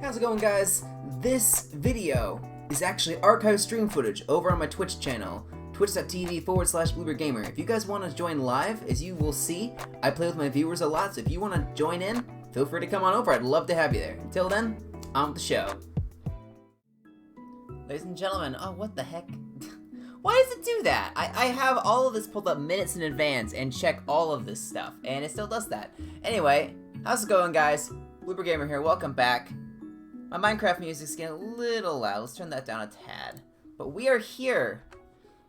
How's it going, guys? This video is actually archived stream footage over on my Twitch channel, twitch.tv/BluebeardGamer. If you guys want to join live, as you will see, I play with my viewers a lot, so if you want to join in, feel free to come on over. I'd love to have you there. Until then, on with the show. Ladies and gentlemen, oh, what the heck? Why does it do that? I have all of this pulled up minutes in advance and check all of this stuff, and it still does that. Anyway, how's it going, guys? BluebeardGamer here, welcome back. My Minecraft music's getting a little loud. Let's turn that down a tad. But we are here.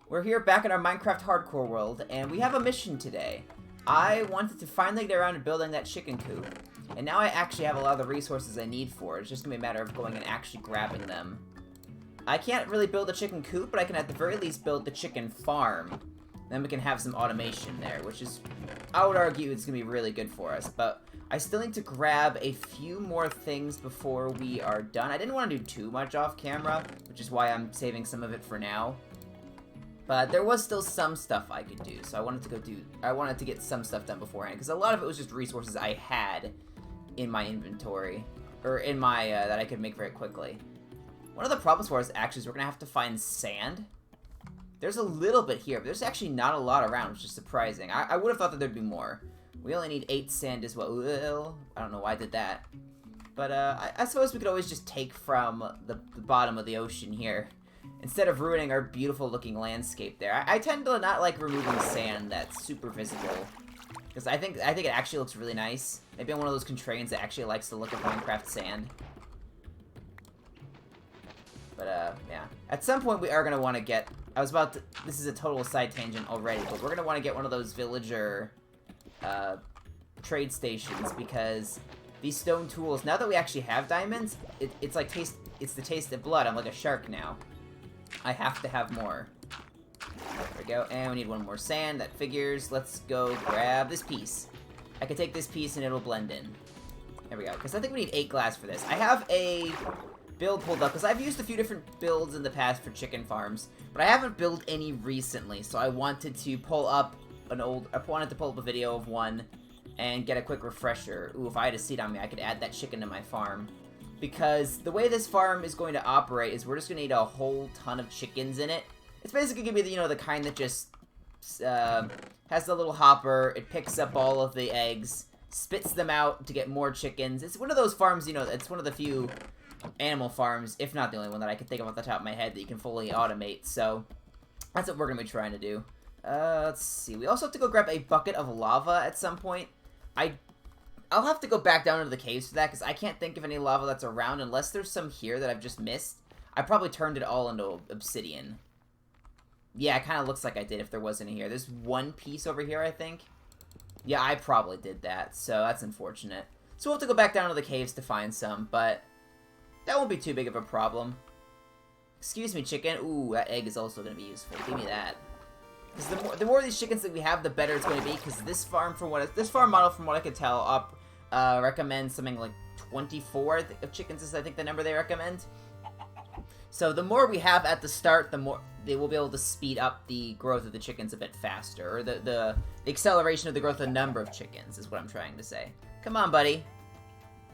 We're here back in our Minecraft hardcore world, and we have a mission today. I wanted to finally get around to building that chicken coop, and now I actually have a lot of the resources I need for it. It's just gonna be a matter of going and actually grabbing them. I can't really build a chicken coop, but I can at the very least build the chicken farm. Then we can have some automation there, which is, I would argue, it's gonna be really good for us. But I still need to grab a few more things before we are done. I didn't want to do too much off camera, which is why I'm saving some of it for now. But there was still some stuff I could do, so I wanted to get some stuff done beforehand, because a lot of it was just resources I had in my inventory, or in my, that I could make very quickly. One of the problems for us, actually, is we're going to have to find sand. There's a little bit here, but there's actually not a lot around, which is surprising. I would have thought that there'd be more. We only need 8 sand as well. I don't know why I did that. But, I suppose we could always just take from the bottom of the ocean here, instead of ruining our beautiful-looking landscape there. I tend to not like removing sand that's super visible, because I think it actually looks really nice. Maybe I'm one of those contrarians that actually likes the look of Minecraft sand. But, yeah. At some point, we are going to want to get... This is a total side tangent already, but we're going to want to get one of those villager, trade stations, because these stone tools, now that we actually have diamonds, it's like it's the taste of blood. I'm like a shark now. I have to have more. There we go. And we need one more sand. That figures. Let's go grab this piece. I can take this piece and it'll blend in. There we go. Because I think we need 8 glass for this. I have a build pulled up, because I've used a few different builds in the past for chicken farms, but I haven't built any recently, so I wanted to pull up a video of one and get a quick refresher. Ooh, if I had a seed on me, I could add that chicken to my farm. Because the way this farm is going to operate is we're just going to need a whole ton of chickens in it. It's basically going to be, the kind that just has the little hopper, it picks up all of the eggs, spits them out to get more chickens. It's one of those farms, it's one of the few animal farms, if not the only one that I can think of off the top of my head that you can fully automate. So that's what we're going to be trying to do. Let's see. We also have to go grab a bucket of lava at some point. I'll have to go back down into the caves for that, because I can't think of any lava that's around unless there's some here that I've just missed. I probably turned it all into obsidian. Yeah, it kind of looks like I did if there was any here. There's one piece over here, I think. Yeah, I probably did that, so that's unfortunate. So we'll have to go back down to the caves to find some, but that won't be too big of a problem. Excuse me, chicken. Ooh, that egg is also going to be useful. Give me that. Because the more of these chickens that we have, the better it's going to be. Because this farm model, from what I could tell, recommends something like 24 of chickens is, I think, the number they recommend. So the more we have at the start, the more they will be able to speed up the growth of the chickens a bit faster, or the acceleration of the growth of the number of chickens is what I'm trying to say. Come on, buddy.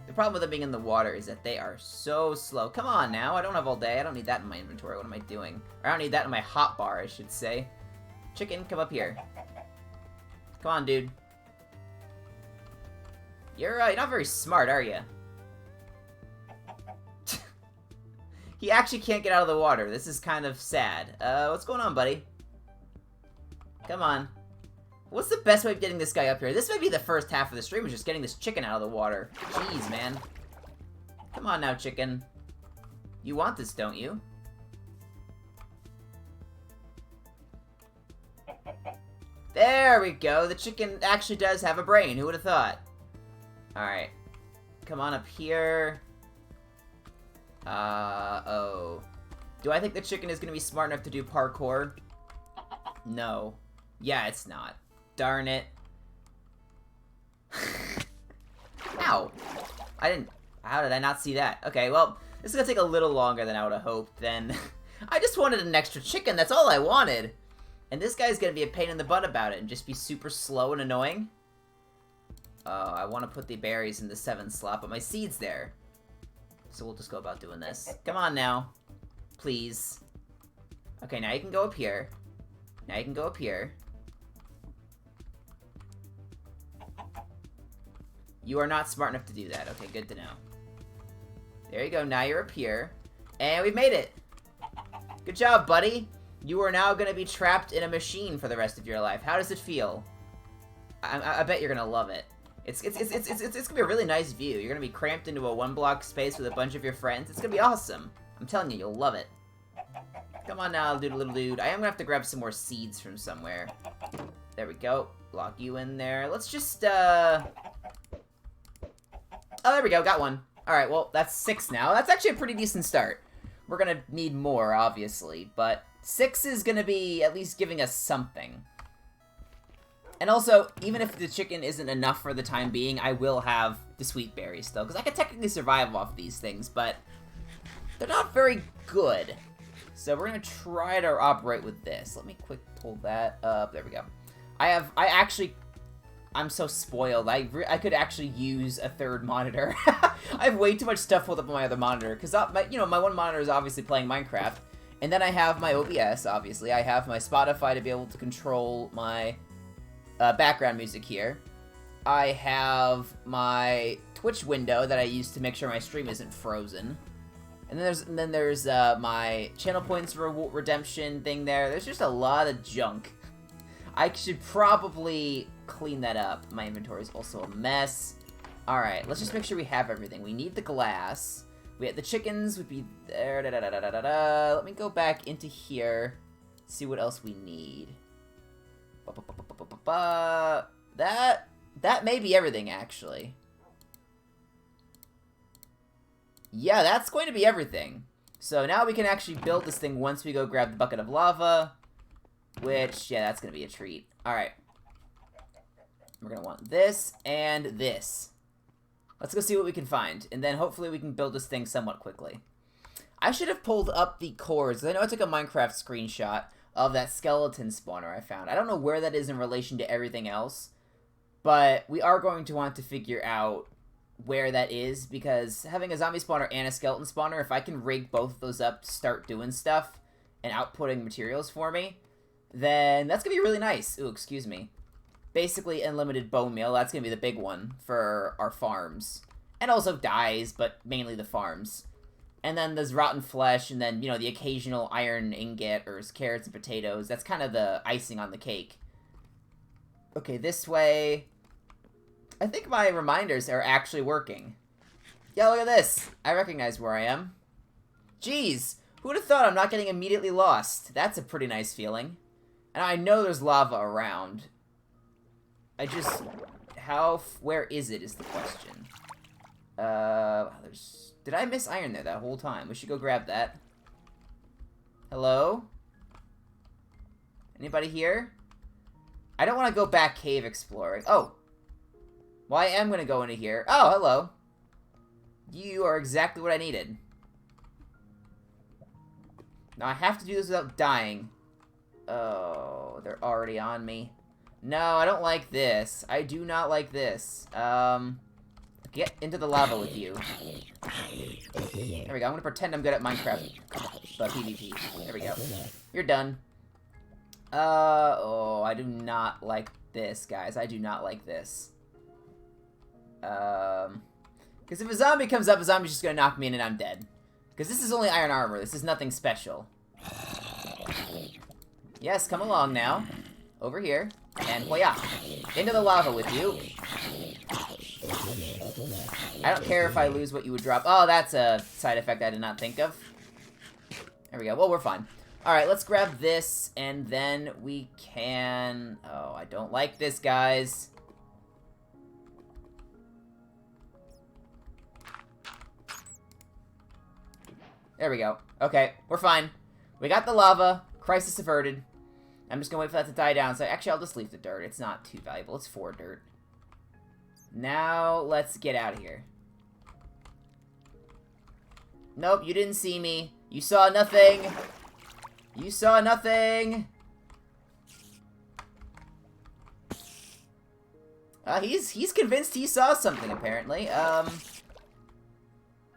The problem with them being in the water is that they are so slow. Come on now, I don't have all day. I don't need that in my inventory. What am I doing? Or I don't need that in my hotbar, I should say. Chicken, come up here. Come on, dude. You're not very smart, are you? He actually can't get out of the water. This is kind of sad. What's going on, buddy? Come on. What's the best way of getting this guy up here? This might be the first half of the stream, is just getting this chicken out of the water. Jeez, man. Come on now, chicken. You want this, don't you? There we go. The chicken actually does have a brain. Who would have thought? Alright. Come on up here. Oh. Do I think the chicken is going to be smart enough to do parkour? No. Yeah, it's not. Darn it. Ow. How did I not see that? Okay, well, this is gonna take a little longer than I would have hoped then. I just wanted an extra chicken, that's all I wanted. And this guy's gonna be a pain in the butt about it and just be super slow and annoying. Oh, I want to put the berries in the 7th slot, but my seed's there. So we'll just go about doing this. Come on now. Please. Okay, now you can go up here. Now you can go up here. You are not smart enough to do that. Okay, good to know. There you go. Now you're up here. And we've made it. Good job, buddy. You are now going to be trapped in a machine for the rest of your life. How does it feel? I bet you're going to love it. It's going to be a really nice view. You're going to be cramped into a one-block space with a bunch of your friends. It's going to be awesome. I'm telling you, you'll love it. Come on now, little dude. I am going to have to grab some more seeds from somewhere. There we go. Lock you in there. Let's just, Oh, there we go. Got one. Alright, well, that's 6 now. That's actually a pretty decent start. We're going to need more, obviously, but 6 is going to be at least giving us something. And also, even if the chicken isn't enough for the time being, I will have the sweet berries still, because I could technically survive off these things, but they're not very good. So we're going to try to operate with this. Let me quick pull that up. There we go. I'm so spoiled. I could actually use a third monitor. I have way too much stuff pulled up on my other monitor, because my one monitor is obviously playing Minecraft, and then I have my OBS, obviously. I have my Spotify to be able to control my background music here. I have my Twitch window that I use to make sure my stream isn't frozen. And then there's my channel points redemption thing there. There's just a lot of junk. I should probably clean that up. My inventory is also a mess. Alright, let's just make sure we have everything. We need the glass. We have the chickens would be there. Let me go back into here. See what else we need. That may be everything, actually. Yeah, that's going to be everything. So now we can actually build this thing once we go grab the bucket of lava. Which, yeah, that's going to be a treat. Alright. We're going to want this and this. Let's go see what we can find. And then hopefully we can build this thing somewhat quickly. I should have pulled up the cores. I know I took a Minecraft screenshot of that skeleton spawner I found. I don't know where that is in relation to everything else. But we are going to want to figure out where that is, because having a zombie spawner and a skeleton spawner, if I can rig both of those up to start doing stuff and outputting materials for me, then that's going to be really nice. Ooh, excuse me. Basically, unlimited bone meal. That's going to be the big one for our farms. And also dyes, but mainly the farms. And then there's rotten flesh, and then, you know, the occasional iron ingot, or carrots and potatoes. That's kind of the icing on the cake. Okay, this way. I think my reminders are actually working. Yeah, look at this. I recognize where I am. Jeez, who would have thought I'm not getting immediately lost? That's a pretty nice feeling. And I know there's lava around. Where is it is the question. Did I miss iron there that whole time? We should go grab that. Hello? Anybody here? I don't want to go back cave exploring. Oh. Well, I am going to go into here. Oh, hello. You are exactly what I needed. Now, I have to do this without dying. Oh, they're already on me. No, I don't like this. I do not like this. Get into the lava with you. There we go. I'm going to pretend I'm good at Minecraft. PvP. There we go. You're done. Oh, I do not like this, guys. I do not like this. Because if a zombie comes up, a zombie's just gonna knock me in and I'm dead. Because this is only iron armor. This is nothing special. Yes, come along now. Over here. And hoya. Into the lava with you. I don't care if I lose what you would drop. Oh, that's a side effect I did not think of. There we go. Well, we're fine. Alright, let's grab this, and then we can... Oh, I don't like this, guys. There we go. Okay, we're fine. We got the lava. Crisis averted. I'm just gonna wait for that to die down. So actually, I'll just leave the dirt. It's not too valuable. It's 4 dirt. Now, let's get out of here. Nope, you didn't see me. You saw nothing. You saw nothing. He's convinced he saw something, apparently.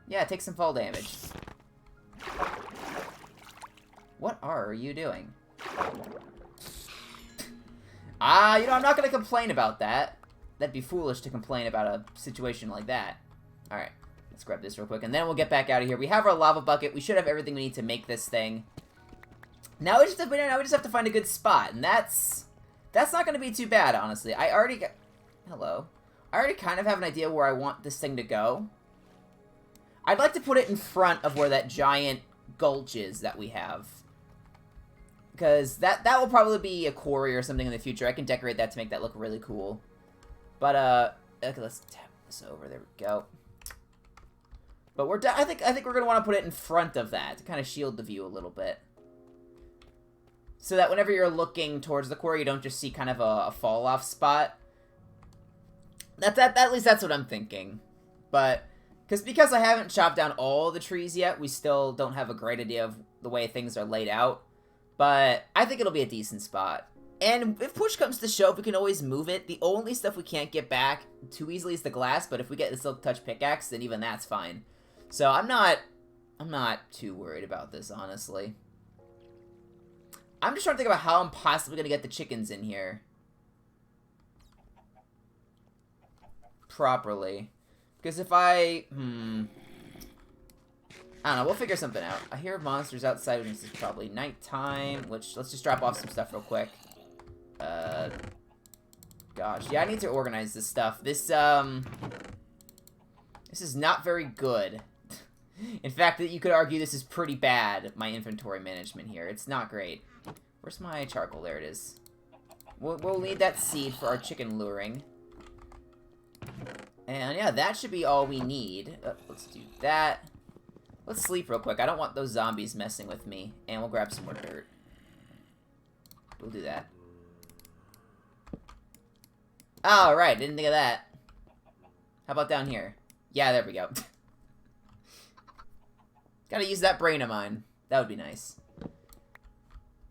Yeah, take some fall damage. What are you doing? You know, I'm not gonna complain about that. That'd be foolish to complain about a situation like that. Alright, let's grab this real quick, and then we'll get back out of here. We have our lava bucket. We should have everything we need to make this thing. Now we just have to find a good spot, and that's not gonna be too bad, honestly. I already kind of have an idea where I want this thing to go. I'd like to put it in front of where that giant gulch is that we have. Because that will probably be a quarry or something in the future. I can decorate that to make that look really cool. But, okay, let's tap this over. There we go. But I think we're going to want to put it in front of that to kind of shield the view a little bit. So that whenever you're looking towards the quarry, you don't just see kind of a fall-off spot. At least that's what I'm thinking. But, because I haven't chopped down all the trees yet, we still don't have a great idea of the way things are laid out. But I think it'll be a decent spot. And if push comes to shove, we can always move it. The only stuff we can't get back too easily is the glass, but if we get the Silk Touch pickaxe, then even that's fine. So I'm not too worried about this, honestly. I'm just trying to think about how I'm possibly going to get the chickens in here properly. Because if I don't know, we'll figure something out. I hear monsters outside, which is probably nighttime, which, let's just drop off some stuff real quick. Gosh, yeah, I need to organize this stuff. This is not very good. In fact, you could argue this is pretty bad, my inventory management here. It's not great. Where's my charcoal? There it is. We'll need that seed for our chicken luring. And yeah, that should be all we need. Let's do that. Let's sleep real quick. I don't want those zombies messing with me. And we'll grab some more dirt. We'll do that. Alright, didn't think of that. How about down here? Yeah, there we go. Gotta use that brain of mine. That would be nice.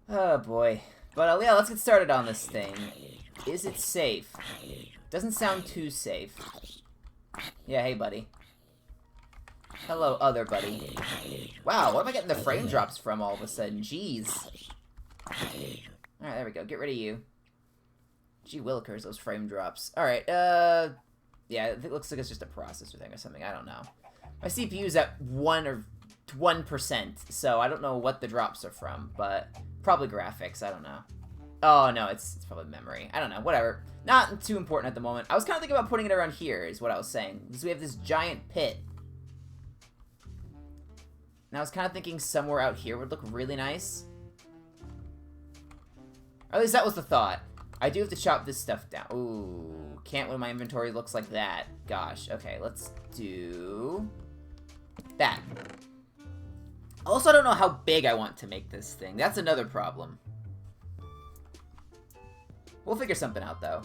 Oh, boy. But, yeah, let's get started on this thing. Is it safe? Doesn't sound too safe. Yeah, hey, buddy. Hello, other buddy. Wow, what am I getting the frame drops from all of a sudden? Jeez. Alright, there we go. Get rid of you. Gee willikers, those frame drops. Alright, yeah, it looks like it's just a processor thing or something. I don't know. My CPU's at 1%, so I don't know what the drops are from, but probably graphics. I don't know. Oh, no, it's probably memory. I don't know. Whatever. Not too important at the moment. I was kind of thinking about putting it around here, is what I was saying. Because we have this giant pit. And I was kind of thinking somewhere out here would look really nice. Or at least that was the thought. I do have to chop this stuff down. Ooh, can't when my inventory looks like that. Gosh, okay, let's do that. Also, I don't know how big I want to make this thing. That's another problem. We'll figure something out, though.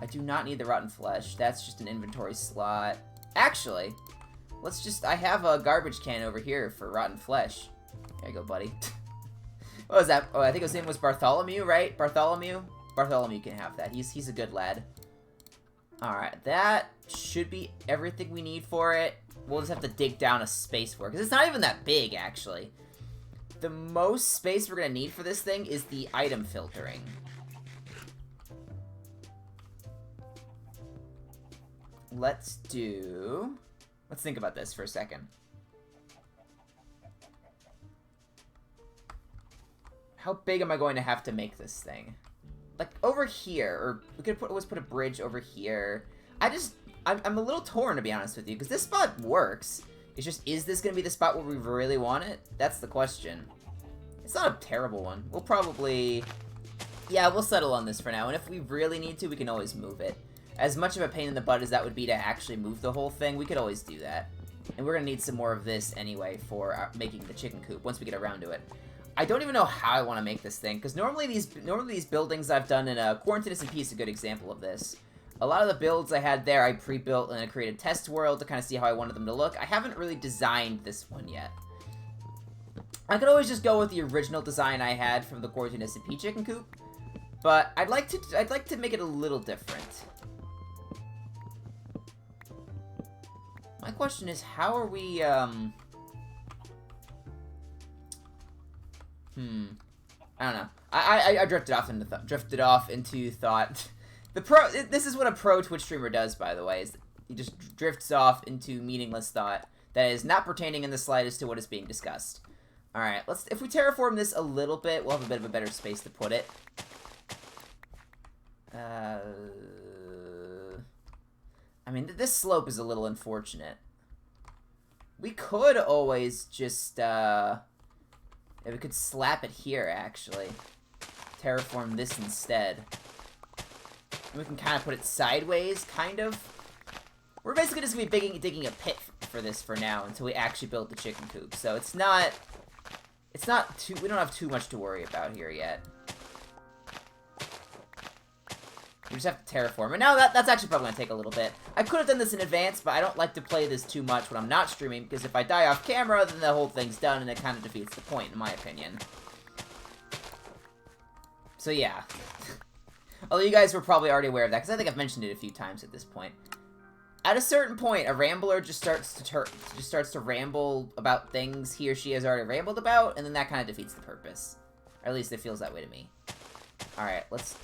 I do not need the rotten flesh. That's just an inventory slot. Actually, let's just... I have a garbage can over here for rotten flesh. There you go, buddy. What was that? Oh, I think his name was Bartholomew, right? Bartholomew? Bartholomew can have that. He's a good lad. Alright, that should be everything we need for it. We'll just have to dig down a space for it, because it's not even that big, actually. The most space we're going to need for this thing is the item filtering. Let's think about this for a second. How big am I going to have to make this thing? Like, over here, or we could always put a bridge over here. I'm a little torn, to be honest with you, because this spot works. It's just, is this going to be the spot where we really want it? That's the question. It's not a terrible one. We'll probably... Yeah, we'll settle on this for now, and if we really need to, we can always move it. As much of a pain in the butt as that would be to actually move the whole thing, we could always do that. And we're going to need some more of this anyway for making the chicken coop, once we get around to it. I don't even know how I want to make this thing, because normally these buildings I've done in Quarantine SMP is a good example of this. A lot of the builds I had there, I pre-built and I created test world to kind of see how I wanted them to look. I haven't really designed this one yet. I could always just go with the original design I had from the Quarantine SMP chicken coop, but I'd like to make it a little different. My question is, how are we, I don't know. I drifted off into thought. This is what a pro Twitch streamer does, by the way, is he just drifts off into meaningless thought that is not pertaining in the slightest to what is being discussed. Alright, if we terraform this a little bit, we'll have a bit of a better space to put it. I mean, this slope is a little unfortunate. We could always just, we could slap it here, actually. Terraform this instead. And we can kind of put it sideways, kind of. We're basically just going to be digging a pit for this for now until we actually build the chicken coop. So it's not too, we don't have too much to worry about here yet. We just have to terraform. And now that's actually probably going to take a little bit. I could have done this in advance, but I don't like to play this too much when I'm not streaming, because if I die off camera, then the whole thing's done, and it kind of defeats the point, in my opinion. So yeah. Although you guys were probably already aware of that, because I think I've mentioned it a few times at this point. At a certain point, a rambler just starts to ramble about things he or she has already rambled about, and then that kind of defeats the purpose. Or at least it feels that way to me. Alright, let's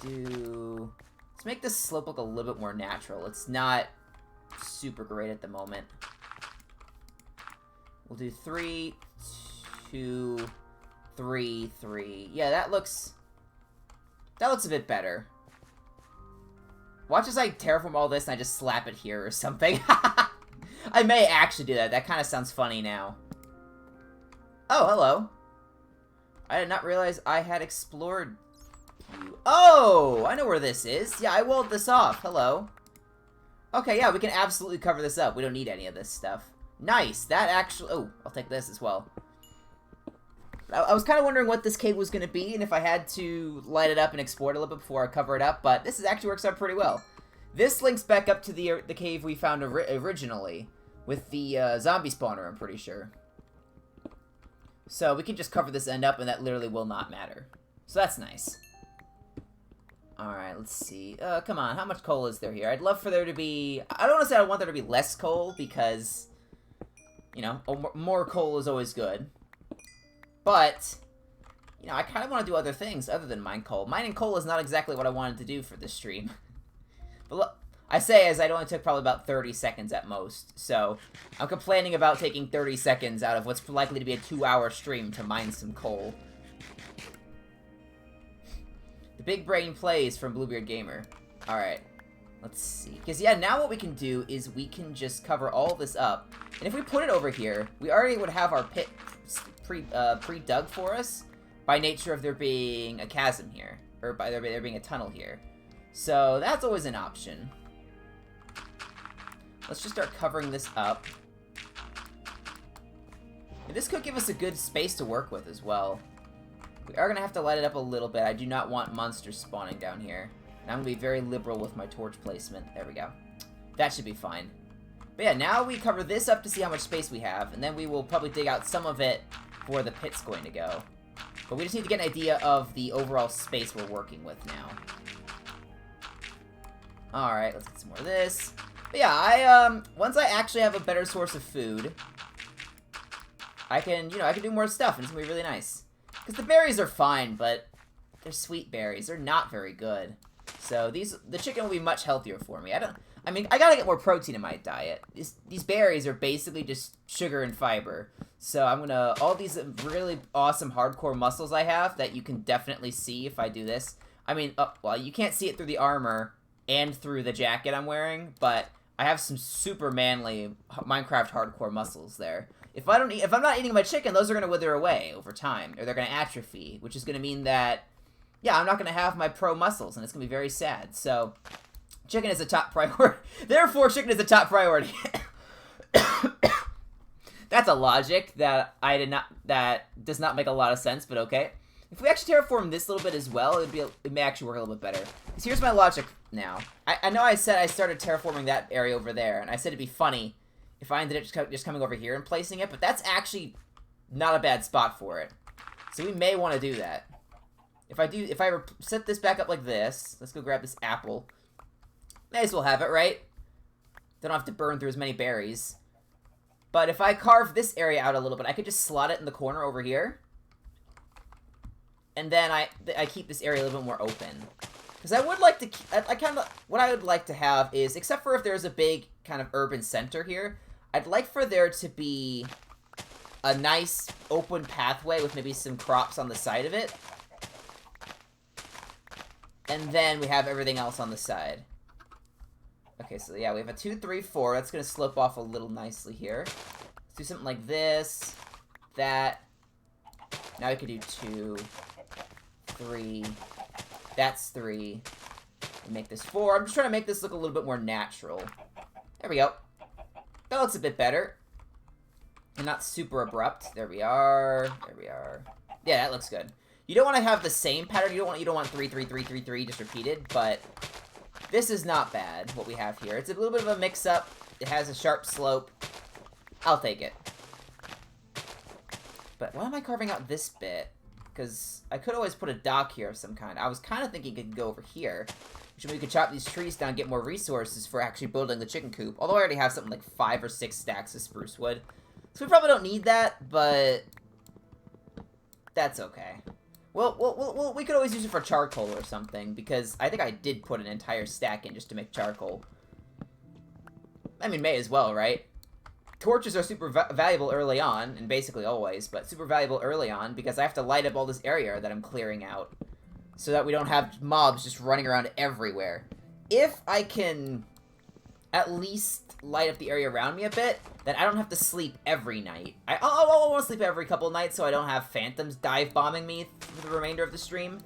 make this slope look a little bit more natural. It's not super great at the moment. We'll do 3, 2, 3, 3. Yeah, that looks a bit better. Watch as I terraform all this and I just slap it here or something. I may actually do that. That kind of sounds funny now. Oh, hello. I did not realize I had explored you. Oh, I know where this is. Yeah, I walled this off. Hello. Okay, yeah, we can absolutely cover this up. We don't need any of this stuff. Nice. That actually... Oh, I'll take this as well. I was kind of wondering what this cave was going to be, and if I had to light it up and explore it a little bit before I cover it up, but this actually works out pretty well. This links back up to the cave we found originally, with the zombie spawner, I'm pretty sure. So we can just cover this end up, and that literally will not matter. So that's nice. Alright, let's see. Come on, how much coal is there here? I'd love for there to be... I don't want to say I want there to be less coal, because, you know, more coal is always good. But, you know, I kind of want to do other things other than mine coal. Mining coal is not exactly what I wanted to do for this stream. But look, I say as it only took probably about 30 seconds at most. So, I'm complaining about taking 30 seconds out of what's likely to be a 2-hour stream to mine some coal. The Big Brain Plays from Bluebeard Gamer. Alright, let's see. Because, yeah, now what we can do is we can just cover all this up. And if we put it over here, we already would have our pit pre-dug for us by nature of there being a chasm here, or by there being a tunnel here. So that's always an option. Let's just start covering this up. And this could give us a good space to work with as well. We are going to have to light it up a little bit. I do not want monsters spawning down here. And I'm going to be very liberal with my torch placement. There we go. That should be fine. But yeah, now we cover this up to see how much space we have, and then we will probably dig out some of it where the pit's going to go. But we just need to get an idea of the overall space we're working with now. Alright, let's get some more of this. But yeah, once I actually have a better source of food, I can do more stuff, and it's gonna be really nice. Because the berries are fine, but they're sweet berries. They're not very good. So the chicken will be much healthier for me. I mean, I gotta get more protein in my diet. These berries are basically just sugar and fiber. So I'm gonna, all these really awesome hardcore muscles I have that you can definitely see if I do this. I mean, well, you can't see it through the armor and through the jacket I'm wearing, but I have some super manly Minecraft hardcore muscles there. If I'm not eating my chicken, those are gonna wither away over time, or they're gonna atrophy, which is gonna mean that, yeah, I'm not gonna have my pro muscles, and it's gonna be very sad. So, chicken is a top priority. Therefore, chicken is a top priority. That's a logic that that does not make a lot of sense, but okay. If we actually terraform this little bit as well, it may actually work a little bit better. Because here's my logic now. I know I said I started terraforming that area over there, and I said it'd be funny if I ended up just coming over here and placing it, but that's actually not a bad spot for it. So we may want to do that. If I set this back up like this, let's go grab this apple. May as well have it, right? Don't have to burn through as many berries. But if I carve this area out a little bit, I could just slot it in the corner over here. And then I keep this area a little bit more open. Because I would like to, what I would like to have is, except for if there's a big kind of urban center here, I'd like for there to be a nice open pathway with maybe some crops on the side of it. And then we have everything else on the side. Okay, so yeah, we have a 2, 3, 4. That's going to slope off a little nicely here. Let's do something like this, that. Now we could do 2, 3. That's 3. And make this 4. I'm just trying to make this look a little bit more natural. There we go. That looks a bit better. And not super abrupt. There we are. There we are. Yeah, that looks good. You don't want to have the same pattern. You don't want 3, 3, 3, 3, 3 just repeated, but this is not bad, what we have here. It's a little bit of a mix-up. It has a sharp slope. I'll take it. But why am I carving out this bit? Because I could always put a dock here of some kind. I was kind of thinking it could go over here. Which means we could chop these trees down, get more resources for actually building the chicken coop. Although I already have something like 5 or 6 stacks of spruce wood. So we probably don't need that, but that's okay. Well, we could always use it for charcoal or something, because I think I did put an entire stack in just to make charcoal. I mean, may as well, right? Torches are super valuable early on, and basically always, but super valuable early on, because I have to light up all this area that I'm clearing out, so that we don't have mobs just running around everywhere. If I can at least light up the area around me a bit, then I don't have to sleep every night. I want to sleep every couple nights so I don't have phantoms dive bombing me for the remainder of the stream.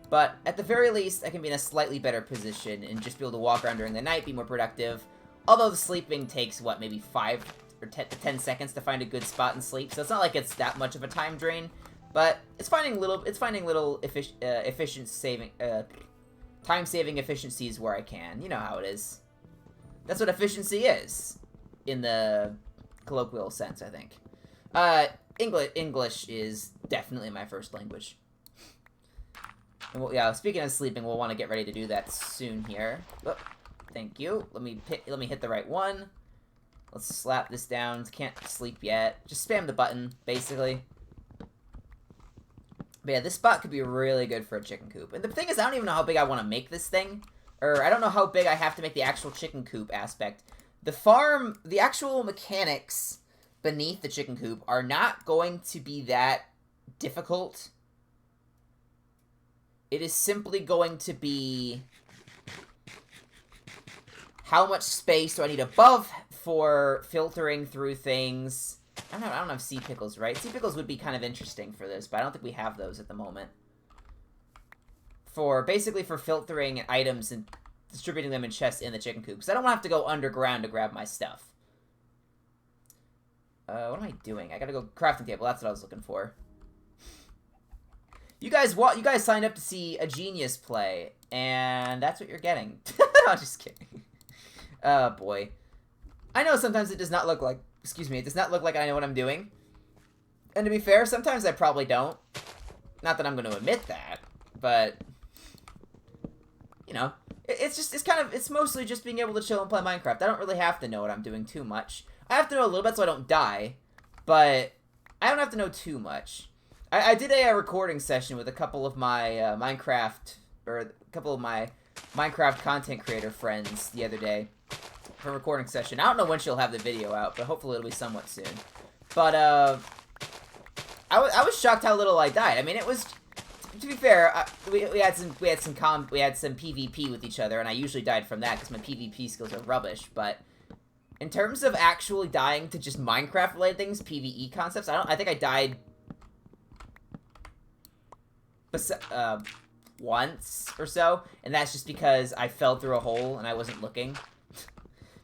But at the very least, I can be in a slightly better position and just be able to walk around during the night, be more productive. Although the sleeping takes, what, maybe 5 or 10 seconds to find a good spot and sleep, so it's not like it's that much of a time drain. But it's finding little time-saving efficiencies where I can. You know how it is. That's what efficiency is, in the colloquial sense, I think. English is definitely my first language. And yeah, speaking of sleeping, we'll want to get ready to do that soon here. Oh, thank you. Let me hit the right one. Let's slap this down. Can't sleep yet. Just spam the button, basically. But yeah, this spot could be really good for a chicken coop. And the thing is, I don't even know how big I want to make this thing. Or, I don't know how big I have to make the actual chicken coop aspect. The actual mechanics beneath the chicken coop are not going to be that difficult. It is simply going to be how much space do I need above for filtering through things. I don't have sea pickles, right? Sea pickles would be kind of interesting for this, but I don't think we have those at the moment. Basically for filtering items and distributing them in chests in the chicken coop. Because I don't want to have to go underground to grab my stuff. What am I doing? I gotta go crafting table. That's what I was looking for. You guys signed up to see a genius play, and that's what you're getting. I'm just kidding. Oh, boy. I know sometimes it does not look like... Excuse me, it does not look like I know what I'm doing. And to be fair, sometimes I probably don't. Not that I'm going to admit that, but... You know, it's mostly just being able to chill and play Minecraft. I don't really have to know what I'm doing too much. I have to know a little bit so I don't die, but I don't have to know too much. I did a recording session with a couple of my Minecraft content creator friends the other day for a recording session. I don't know when she'll have the video out, but hopefully it'll be somewhat soon. But I was shocked how little I died. I mean, it was... To be fair, we had some PvP with each other, and I usually died from that because my PvP skills are rubbish. But in terms of actually dying to just Minecraft-related things, PvE concepts, I think I died once or so, and that's just because I fell through a hole and I wasn't looking.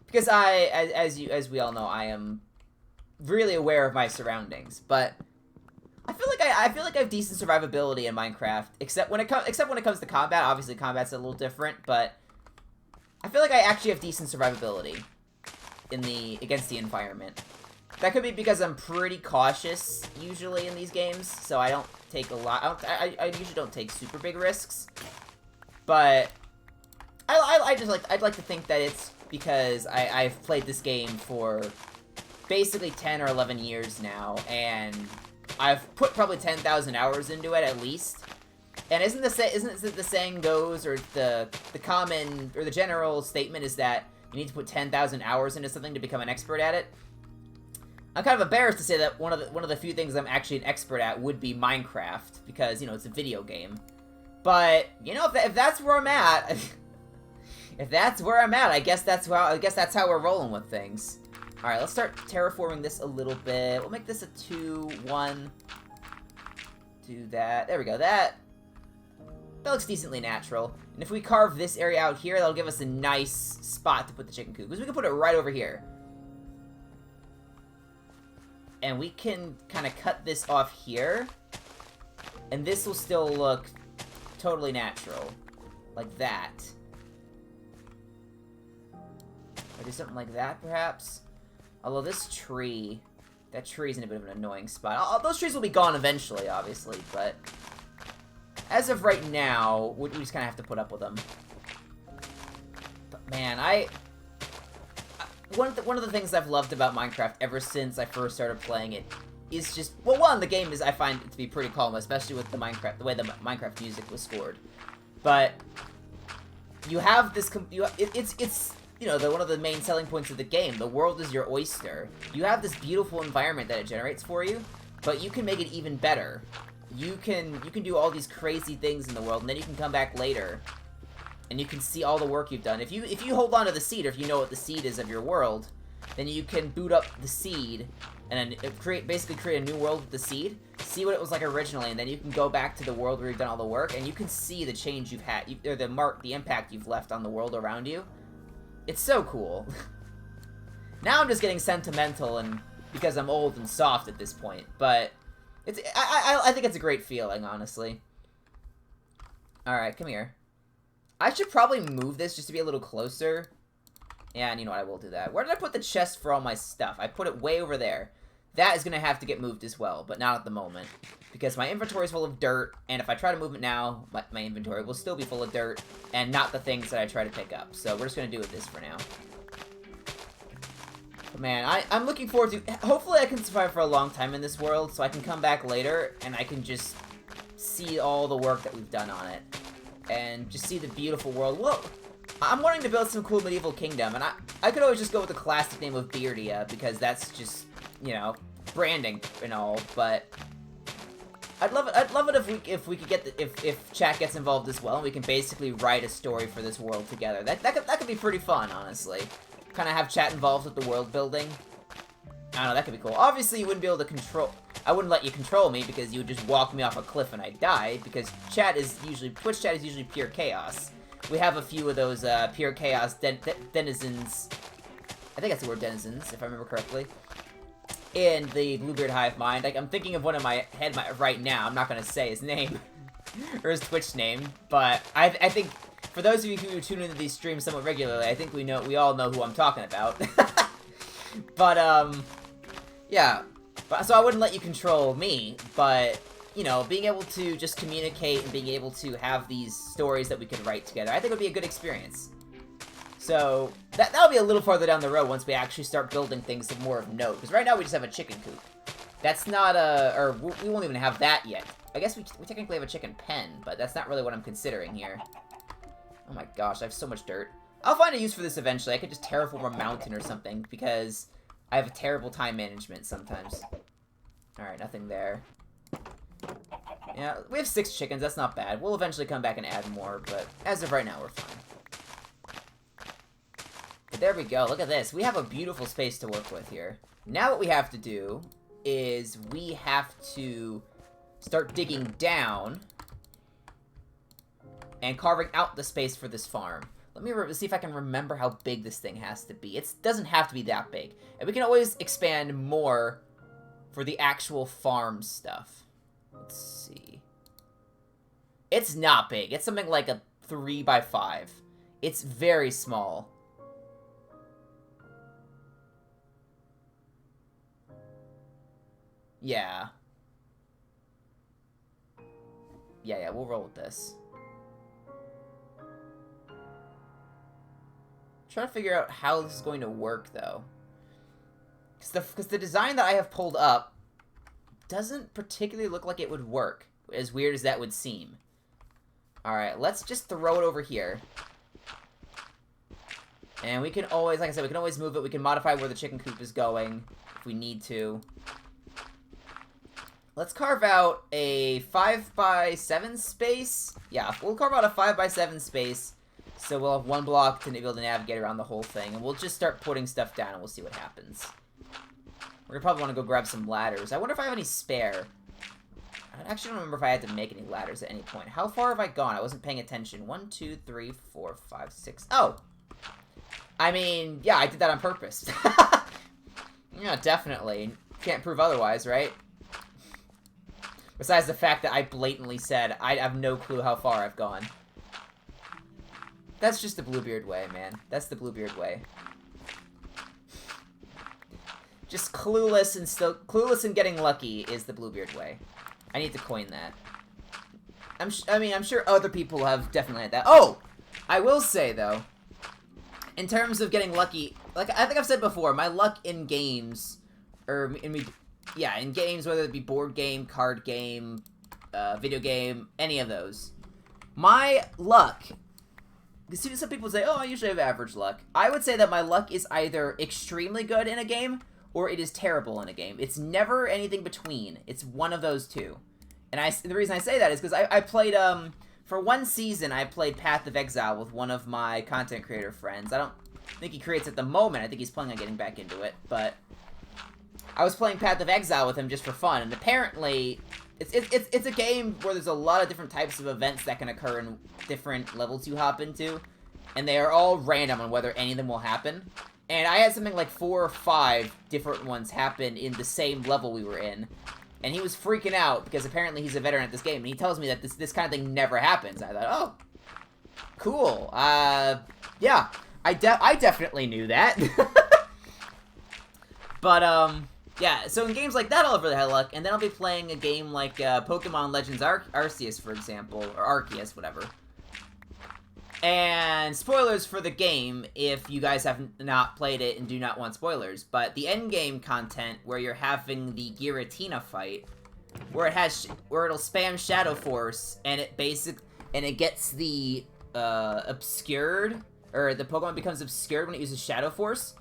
Because as we all know, I am really aware of my surroundings, but. I feel like I have decent survivability in Minecraft, except when it comes to combat. Obviously, combat's a little different, but I feel like I actually have decent survivability against the environment. That could be because I'm pretty cautious usually in these games, so I don't take a lot. I usually don't take super big risks, but I'd like to think that it's because I've played this game for basically 10 or 11 years now, and I've put probably 10,000 hours into it at least. And isn't it the saying goes, or the common, or the general statement is that you need to put 10,000 hours into something to become an expert at it? I'm kind of embarrassed to say that one of the few things I'm actually an expert at would be Minecraft, because, you know, it's a video game. But, you know, if that's where I'm at, if that's where I'm at, I guess that's how we're rolling with things. All right, let's start terraforming this a little bit. We'll make this a 2, 1. Do that. There we go. That looks decently natural. And if we carve this area out here, that'll give us a nice spot to put the chicken coop, because we can put it right over here. And we can kind of cut this off here, and this will still look totally natural, like that. Or do something like that, perhaps? Although this tree, that tree's in a bit of an annoying spot. Those trees will be gone eventually, obviously, but as of right now, we just kind of have to put up with them. But man, one of the things I've loved about Minecraft ever since I first started playing it is just, well, one, the game is, I find it to be pretty calm, especially with the way the Minecraft music was scored. But you have this, it's you know, one of the main selling points of the game. The world is your oyster. You have this beautiful environment that it generates for you, but you can make it even better. You can do all these crazy things in the world, and then you can come back later and you can see all the work you've done. If you hold on to the seed, or if you know what the seed is of your world, then you can boot up the seed and then basically create a new world with the seed, see what it was like originally, and then you can go back to the world where you've done all the work, and you can see the change you've had, or the impact you've left on the world around you. It's so cool. Now I'm just getting sentimental, and because I'm old and soft at this point, but I think it's a great feeling, honestly. Alright, come here. I should probably move this just to be a little closer. Yeah, and you know what, I will do that. Where did I put the chest for all my stuff? I put it way over there. That is going to have to get moved as well, but not at the moment. Because my inventory is full of dirt, and if I try to move it now, my inventory will still be full of dirt, and not the things that I try to pick up. So we're just going to do with this for now. But man, I'm looking forward to... Hopefully I can survive for a long time in this world, so I can come back later, and I can just see all the work that we've done on it. And just see the beautiful world. Whoa! I'm wanting to build some cool medieval kingdom, and I could always just go with the classic name of Beardia, because that's just, you know, branding and all, but I'd love it if we could get if chat gets involved as well, and we can basically write a story for this world together. That could be pretty fun, honestly. Kind of have chat involved with the world building. I don't know, that could be cool. Obviously, you wouldn't be able to control... I wouldn't let you control me, because you would just walk me off a cliff and I'd die, because Twitch chat is usually pure chaos. We have a few of those pure chaos denizens. I think that's the word, denizens, if I remember correctly. In the Bluebeard Hive Mind. Like, I'm thinking of one in my head right now. I'm not going to say his name. or his Twitch name. But I think, for those of you who tune into these streams somewhat regularly, I think we all know who I'm talking about. But, yeah. So I wouldn't let you control me, but... You know, being able to just communicate and being able to have these stories that we could write together, I think would be a good experience. So, that'll be a little farther down the road once we actually start building things of more of note. Because right now we just have a chicken coop. That's not or we won't even have that yet. I guess we technically have a chicken pen, but that's not really what I'm considering here. Oh my gosh, I have so much dirt. I'll find a use for this eventually. I could just terraform a mountain or something, because I have a terrible time management sometimes. Alright, nothing there. Yeah, we have 6 chickens, that's not bad. We'll eventually come back and add more, but as of right now, we're fine. But there we go, look at this. We have a beautiful space to work with here. Now what we have to do is we have to start digging down and carving out the space for this farm. Let me see if I can remember how big this thing has to be. It doesn't have to be that big. And we can always expand more for the actual farm stuff. Let's see. It's not big. It's something like a 3x5. It's very small. Yeah. Yeah, we'll roll with this. Trying to figure out how this is going to work, though. Because the design that I have pulled up doesn't particularly look like it would work, as weird as that would seem. Alright, let's just throw it over here. And we can always, like I said, we can always move it. We can modify where the chicken coop is going if we need to. Let's carve out a 5x7 space. Yeah, we'll carve out a 5x7 space. So we'll have one block to be able to navigate around the whole thing. And we'll just start putting stuff down and we'll see what happens. We're gonna probably want to go grab some ladders. I wonder if I have any spare. I actually don't remember if I had to make any ladders at any point. How far have I gone? I wasn't paying attention. 1, 2, 3, 4, 5, 6. Oh! I mean, yeah, I did that on purpose. Yeah, definitely. Can't prove otherwise, right? Besides the fact that I blatantly said I have no clue how far I've gone. That's just the Bluebeard way, man. That's the Bluebeard way. Just clueless and getting lucky is the Bluebeard way. I need to coin that. I'm sure other people have definitely had that. Oh! I will say, though, in terms of getting lucky, like, I think I've said before, my luck in games, in games, whether it be board game, card game, video game, any of those, my luck, some people say, oh, I usually have average luck. I would say that my luck is either extremely good in a game, or it is terrible in a game. It's never anything between. It's one of those two. And the reason I say that is because I played, for one season, I played Path of Exile with one of my content creator friends. I don't think he creates at the moment. I think he's planning on getting back into it. But I was playing Path of Exile with him just for fun. And apparently, it's a game where there's a lot of different types of events that can occur in different levels you hop into. And they are all random on whether any of them will happen. And I had something like 4 or 5 different ones happen in the same level we were in. And he was freaking out because apparently he's a veteran at this game. And he tells me that this kind of thing never happens. I thought, oh, cool. Yeah, I definitely knew that. But, yeah, so in games like that, I'll have really high luck. And then I'll be playing a game like Pokemon Legends Arceus, for example. Or Arceus, whatever. And spoilers for the game if you guys have not played it and do not want spoilers. But the end game content where you're having the Giratina fight, where it'll spam Shadow Force and it gets the obscured, or the Pokemon becomes obscured when it uses Shadow Force.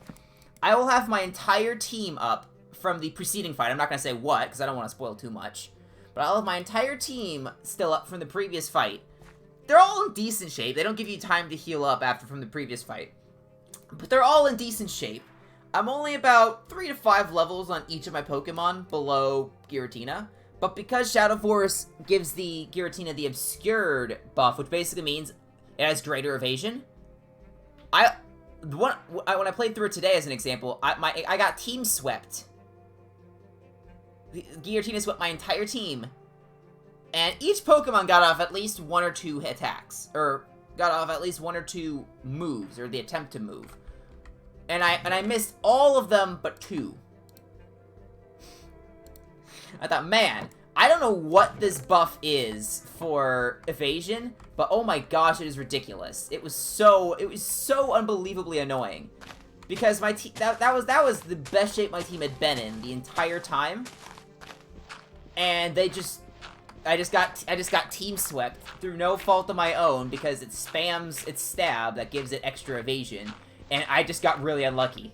I will have my entire team up from the preceding fight. I'm not gonna say what because I don't want to spoil too much, but I'll have my entire team still up from the previous fight. They're all in decent shape. They don't give you time to heal up from the previous fight. But they're all in decent shape. I'm only about 3 to 5 levels on each of my Pokemon below Giratina. But because Shadow Force gives the Giratina the obscured buff, which basically means it has greater evasion. When I played through it today as an example, I got team swept. Giratina swept my entire team. And each Pokemon got off at least 1 or 2 attacks, or got off at least 1 or 2 moves, or the attempt to move. And I missed all of them but 2. I thought, man, I don't know what this buff is for evasion, but oh my gosh, it is ridiculous. It was so unbelievably annoying. Because my team, that was the best shape my team had been in the entire time. And I just got team swept through no fault of my own because it spams its stab that gives it extra evasion, and I just got really unlucky.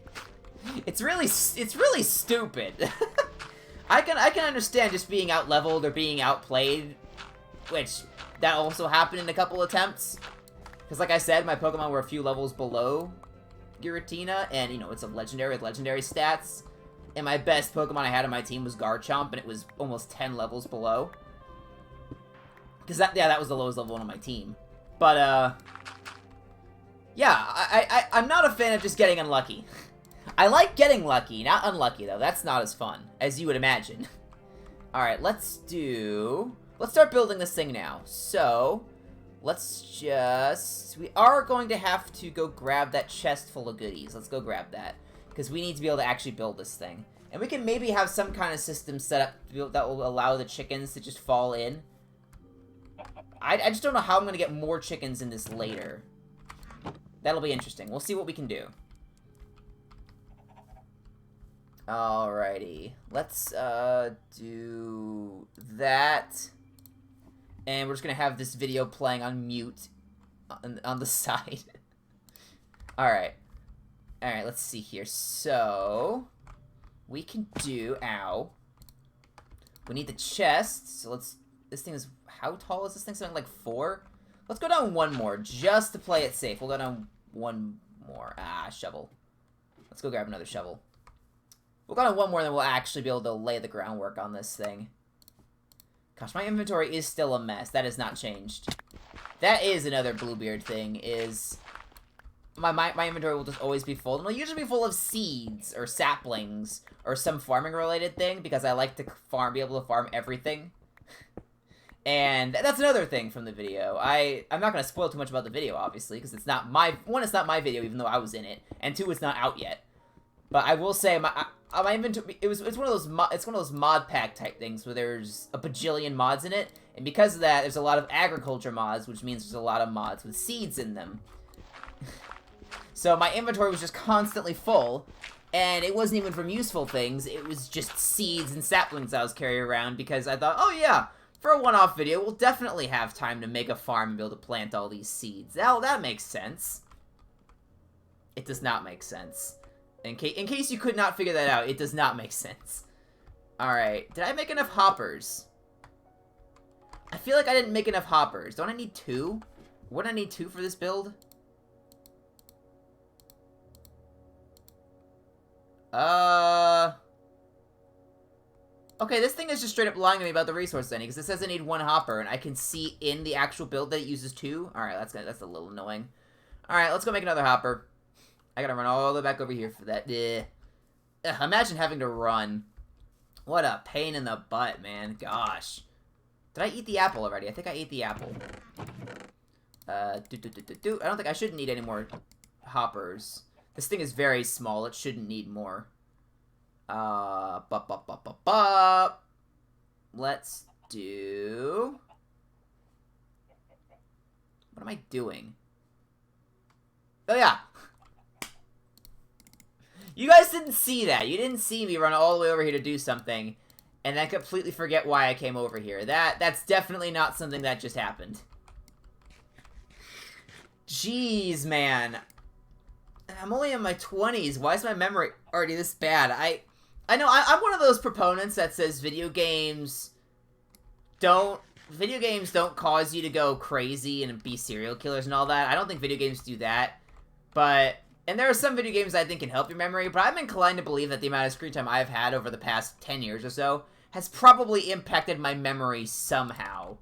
It's really stupid. I can understand just being out-leveled or being outplayed, which that also happened in a couple attempts. Because like I said, my Pokemon were a few levels below Giratina, and you know, it's a legendary with legendary stats. And my best Pokemon I had on my team was Garchomp, and it was almost 10 levels below. Because that was the lowest level one on my team. But, yeah, I'm not a fan of just getting unlucky. I like getting lucky, not unlucky, though. That's not as fun as you would imagine. Alright, let's start building this thing now. So, we are going to have to go grab that chest full of goodies. Let's go grab that. Because we need to be able to actually build this thing. And we can maybe have some kind of system set up that will allow the chickens to just fall in. I just don't know how I'm going to get more chickens in this later. That'll be interesting. We'll see what we can do. Alrighty. Let's, do that. And we're just gonna have this video playing on mute on the side. Alright. Alright, let's see here. So, we can do... Ow. We need the chest, so let's... This thing is... How tall is this thing? Something like 4? Let's go down one more, just to play it safe. We'll go down one more. Ah, shovel. Let's go grab another shovel. We'll go down one more, and then we'll actually be able to lay the groundwork on this thing. Gosh, my inventory is still a mess. That has not changed. That is another Bluebeard thing, is... My inventory will just always be full. And it'll usually be full of seeds, or saplings, or some farming-related thing, because I like to be able to farm everything. And that's another thing from the video. I'm not going to spoil too much about the video, obviously, because it's not my... One, it's not my video, even though I was in it. And two, it's not out yet. But I will say, my inventory... It's one of those mod pack type things, where there's a bajillion mods in it. And because of that, there's a lot of agriculture mods, which means there's a lot of mods with seeds in them. So my inventory was just constantly full, and it wasn't even from useful things, it was just seeds and saplings I was carrying around, because I thought, oh yeah, for a one-off video, we'll definitely have time to make a farm and be able to plant all these seeds. Oh, that makes sense. It does not make sense. In case you could not figure that out, it does not make sense. Alright, did I make enough hoppers? I feel like I didn't make enough hoppers. Don't I need 2? Wouldn't I need 2 for this build? Okay, this thing is just straight up lying to me about the resource ending, because it says I need 1 hopper, and I can see in the actual build that it uses 2. Alright, that's a little annoying. Alright, let's go make another hopper. I gotta run all the way back over here for that. Ugh, imagine having to run. What a pain in the butt, man. Gosh. Did I eat the apple already? I think I ate the apple. I don't think I should need any more hoppers. This thing is very small. It shouldn't need more. Let's do... What am I doing? Oh, yeah. You guys didn't see that. You didn't see me run all the way over here to do something, and then completely forget why I came over here. That's definitely not something that just happened. Jeez, man. I'm only in my 20s. Why is my memory already this bad? I know, I'm one of those proponents that says video games don't cause you to go crazy and be serial killers and all that. I don't think video games do that. And there are some video games I think can help your memory, but I'm inclined to believe that the amount of screen time I've had over the past 10 years or so has probably impacted my memory somehow.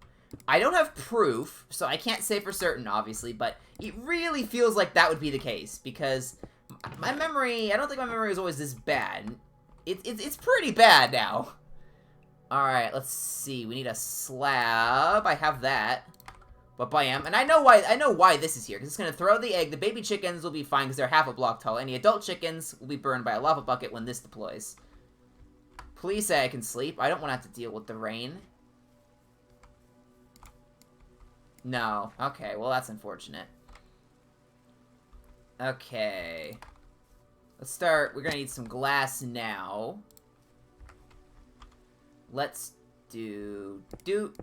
I don't have proof, so I can't say for certain, obviously, but it really feels like that would be the case, because my memory, I don't think my memory was always this bad. It's pretty bad now. Alright, let's see. We need a slab. I have that. But bam. And I know why this is here, because it's going to throw the egg. The baby chickens will be fine because they're half a block tall. Any adult chickens will be burned by a lava bucket when this deploys. Please say I can sleep. I don't want to have to deal with the rain. No. Okay, well that's unfortunate. Okay. Let's start. We're gonna need some glass now. Let's do... Doot.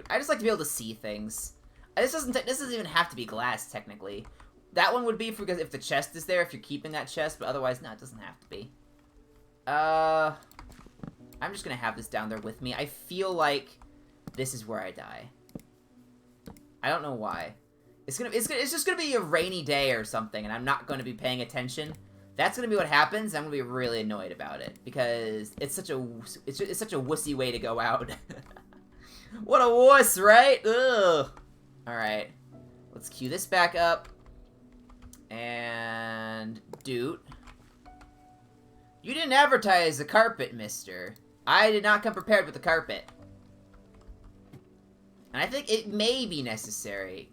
I just like to be able to see things. This doesn't even have to be glass, technically. That one would be because if the chest is there, if you're keeping that chest, but otherwise, no, it doesn't have to be. I'm just gonna have this down there with me. I feel like this is where I die. I don't know why. It's just gonna be a rainy day or something, and I'm not gonna be paying attention. That's gonna be what happens. I'm gonna be really annoyed about it because it's such a wussy way to go out. What a wuss, right? Ugh. All right, let's cue this back up. And Doot, you didn't advertise the carpet, mister. I did not come prepared with the carpet. And I think it may be necessary.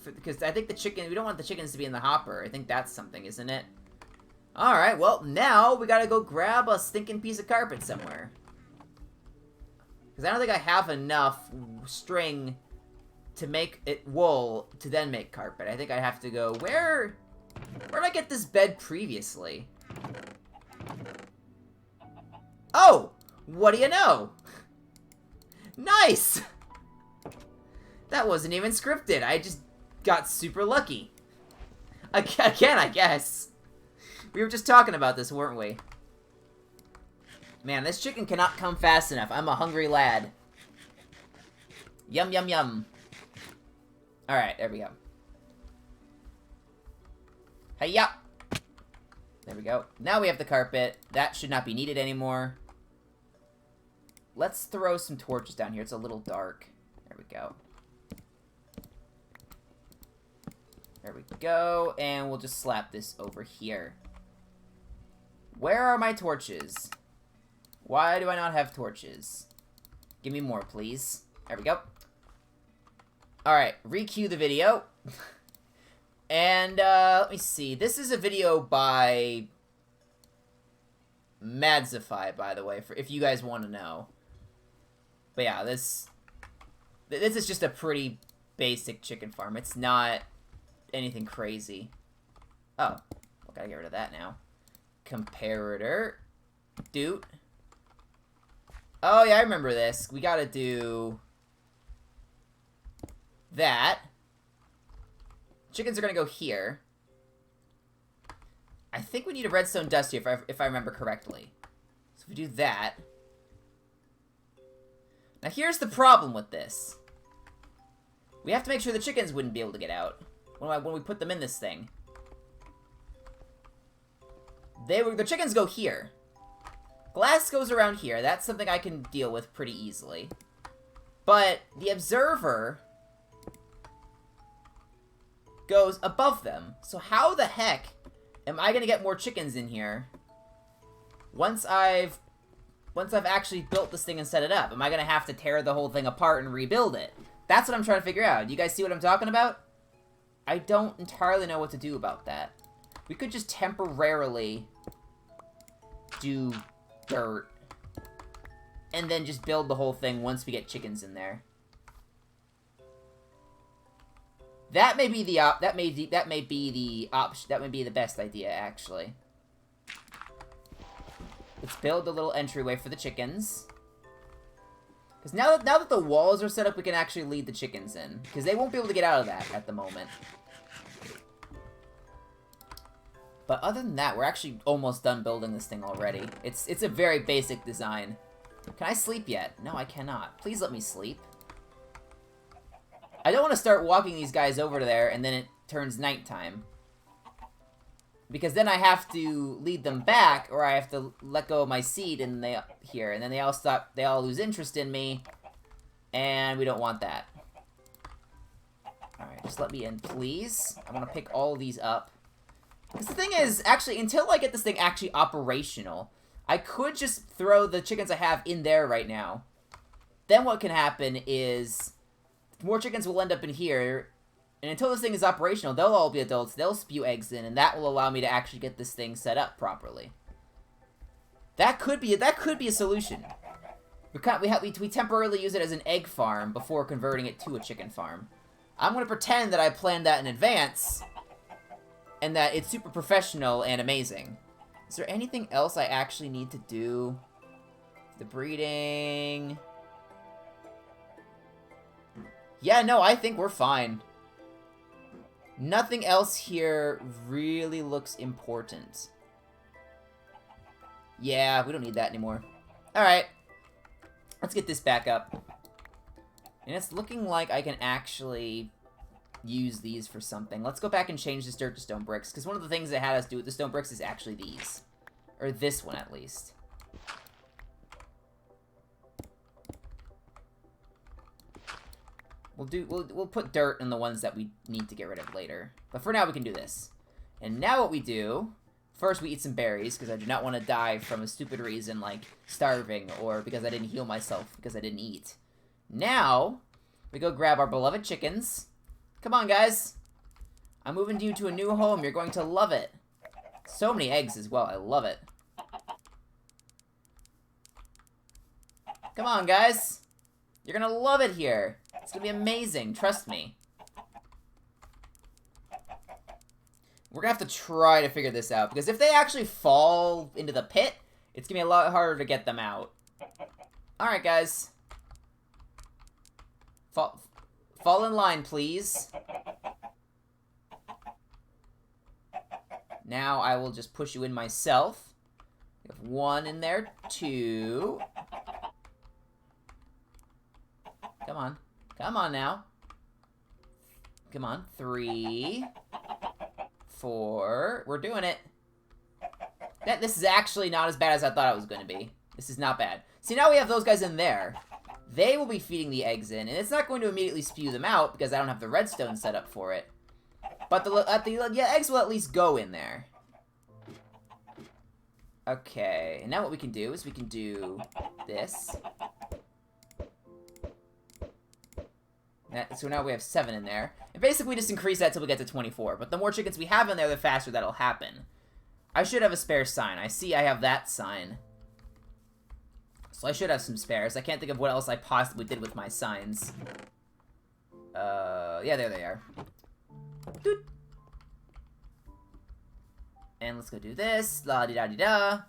Because I think we don't want the chickens to be in the hopper. I think that's something, isn't it? Alright, well, now we gotta go grab a stinking piece of carpet somewhere. Because I don't think I have enough string to make it wool to then make carpet. I think I have to go, where Where did I get this bed previously? Oh! What do you know? Nice! That wasn't even scripted. I just got super lucky. Again, I guess. We were just talking about this, weren't we? Man, this chicken cannot come fast enough. I'm a hungry lad. Yum, yum, yum. Alright, there we go. Hey-ya! There we go. Now we have the carpet. That should not be needed anymore. Let's throw some torches down here. It's a little dark. There we go. There we go. And we'll just slap this over here. Where are my torches? Why do I not have torches? Give me more, please. There we go. Alright, re-cue the video. And, let me see. This is a video by Madzify, by the way, for if you guys want to know. But yeah, this is just a pretty basic chicken farm. It's not anything crazy. Oh, I gotta get rid of that now. Comparator. Doot. Oh, yeah, I remember this. We gotta do that. Chickens are gonna go here. I think we need a redstone dusty if I remember correctly. So if we do that. Now here's the problem with this. We have to make sure the chickens wouldn't be able to get out when we put them in this thing. The chickens go here. Glass goes around here. That's something I can deal with pretty easily. But the observer goes above them. So how the heck am I gonna get more chickens in here once I've actually built this thing and set it up? Am I gonna have to tear the whole thing apart and rebuild it? That's what I'm trying to figure out. Do you guys see what I'm talking about? I don't entirely know what to do about that. We could just temporarily do dirt and then just build the whole thing once we get chickens in there. That may be the best idea, actually. Let's build a little entryway for the chickens. Because now that the walls are set up, we can actually lead the chickens in. Because they won't be able to get out of that at the moment. But other than that, we're actually almost done building this thing already. It's a very basic design. Can I sleep yet? No, I cannot. Please let me sleep. I don't want to start walking these guys over to there and then it turns nighttime. Because then I have to lead them back, or I have to let go of my seed and and then they all lose interest in me, and we don't want that. Alright, just let me in, please. I want to pick all of these up. Because the thing is, actually, until I get this thing actually operational, I could just throw the chickens I have in there right now. Then what can happen is more chickens will end up in here, and until this thing is operational, they'll all be adults, they'll spew eggs in, and that will allow me to actually get this thing set up properly. That could be a solution. We temporarily use it as an egg farm before converting it to a chicken farm. I'm going to pretend that I planned that in advance, and that it's super professional and amazing. Is there anything else I actually need to do? The breeding... Yeah, no, I think we're fine. Nothing else here really looks important. Yeah, we don't need that anymore. Alright. Let's get this back up. And it's looking like I can actually use these for something. Let's go back and change this dirt to stone bricks, because one of the things they had us do with the stone bricks is actually these. Or this one, at least. We'll put dirt in the ones that we need to get rid of later. But for now, we can do this. And now what we do... First, we eat some berries, because I do not want to die from a stupid reason, like starving, or because I didn't heal myself, because I didn't eat. Now, we go grab our beloved chickens. Come on, guys. I'm moving you to a new home. You're going to love it. So many eggs as well. I love it. Come on, guys. You're going to love it here. It's going to be amazing. Trust me. We're gonna have to try to figure this out, because if they actually fall into the pit, it's gonna be a lot harder to get them out. Alright, guys. Fall in line, please. Now I will just push you in myself. We have 1 in there, 2. Come on. Come on now. Come on. 3. 4. We're doing it. This is actually not as bad as I thought it was going to be. This is not bad. See, now we have those guys in there. They will be feeding the eggs in, and it's not going to immediately spew them out because I don't have the redstone set up for it. But the eggs will at least go in there. Okay, and now what we can do is we can do this. So now we have 7 in there. And basically we just increase that till we get to 24. But the more chickens we have in there, the faster that'll happen. I should have a spare sign. I see I have that sign. So I should have some spares. I can't think of what else I possibly did with my signs. Yeah, there they are. Doot. And let's go do this. La-di-da-di-da.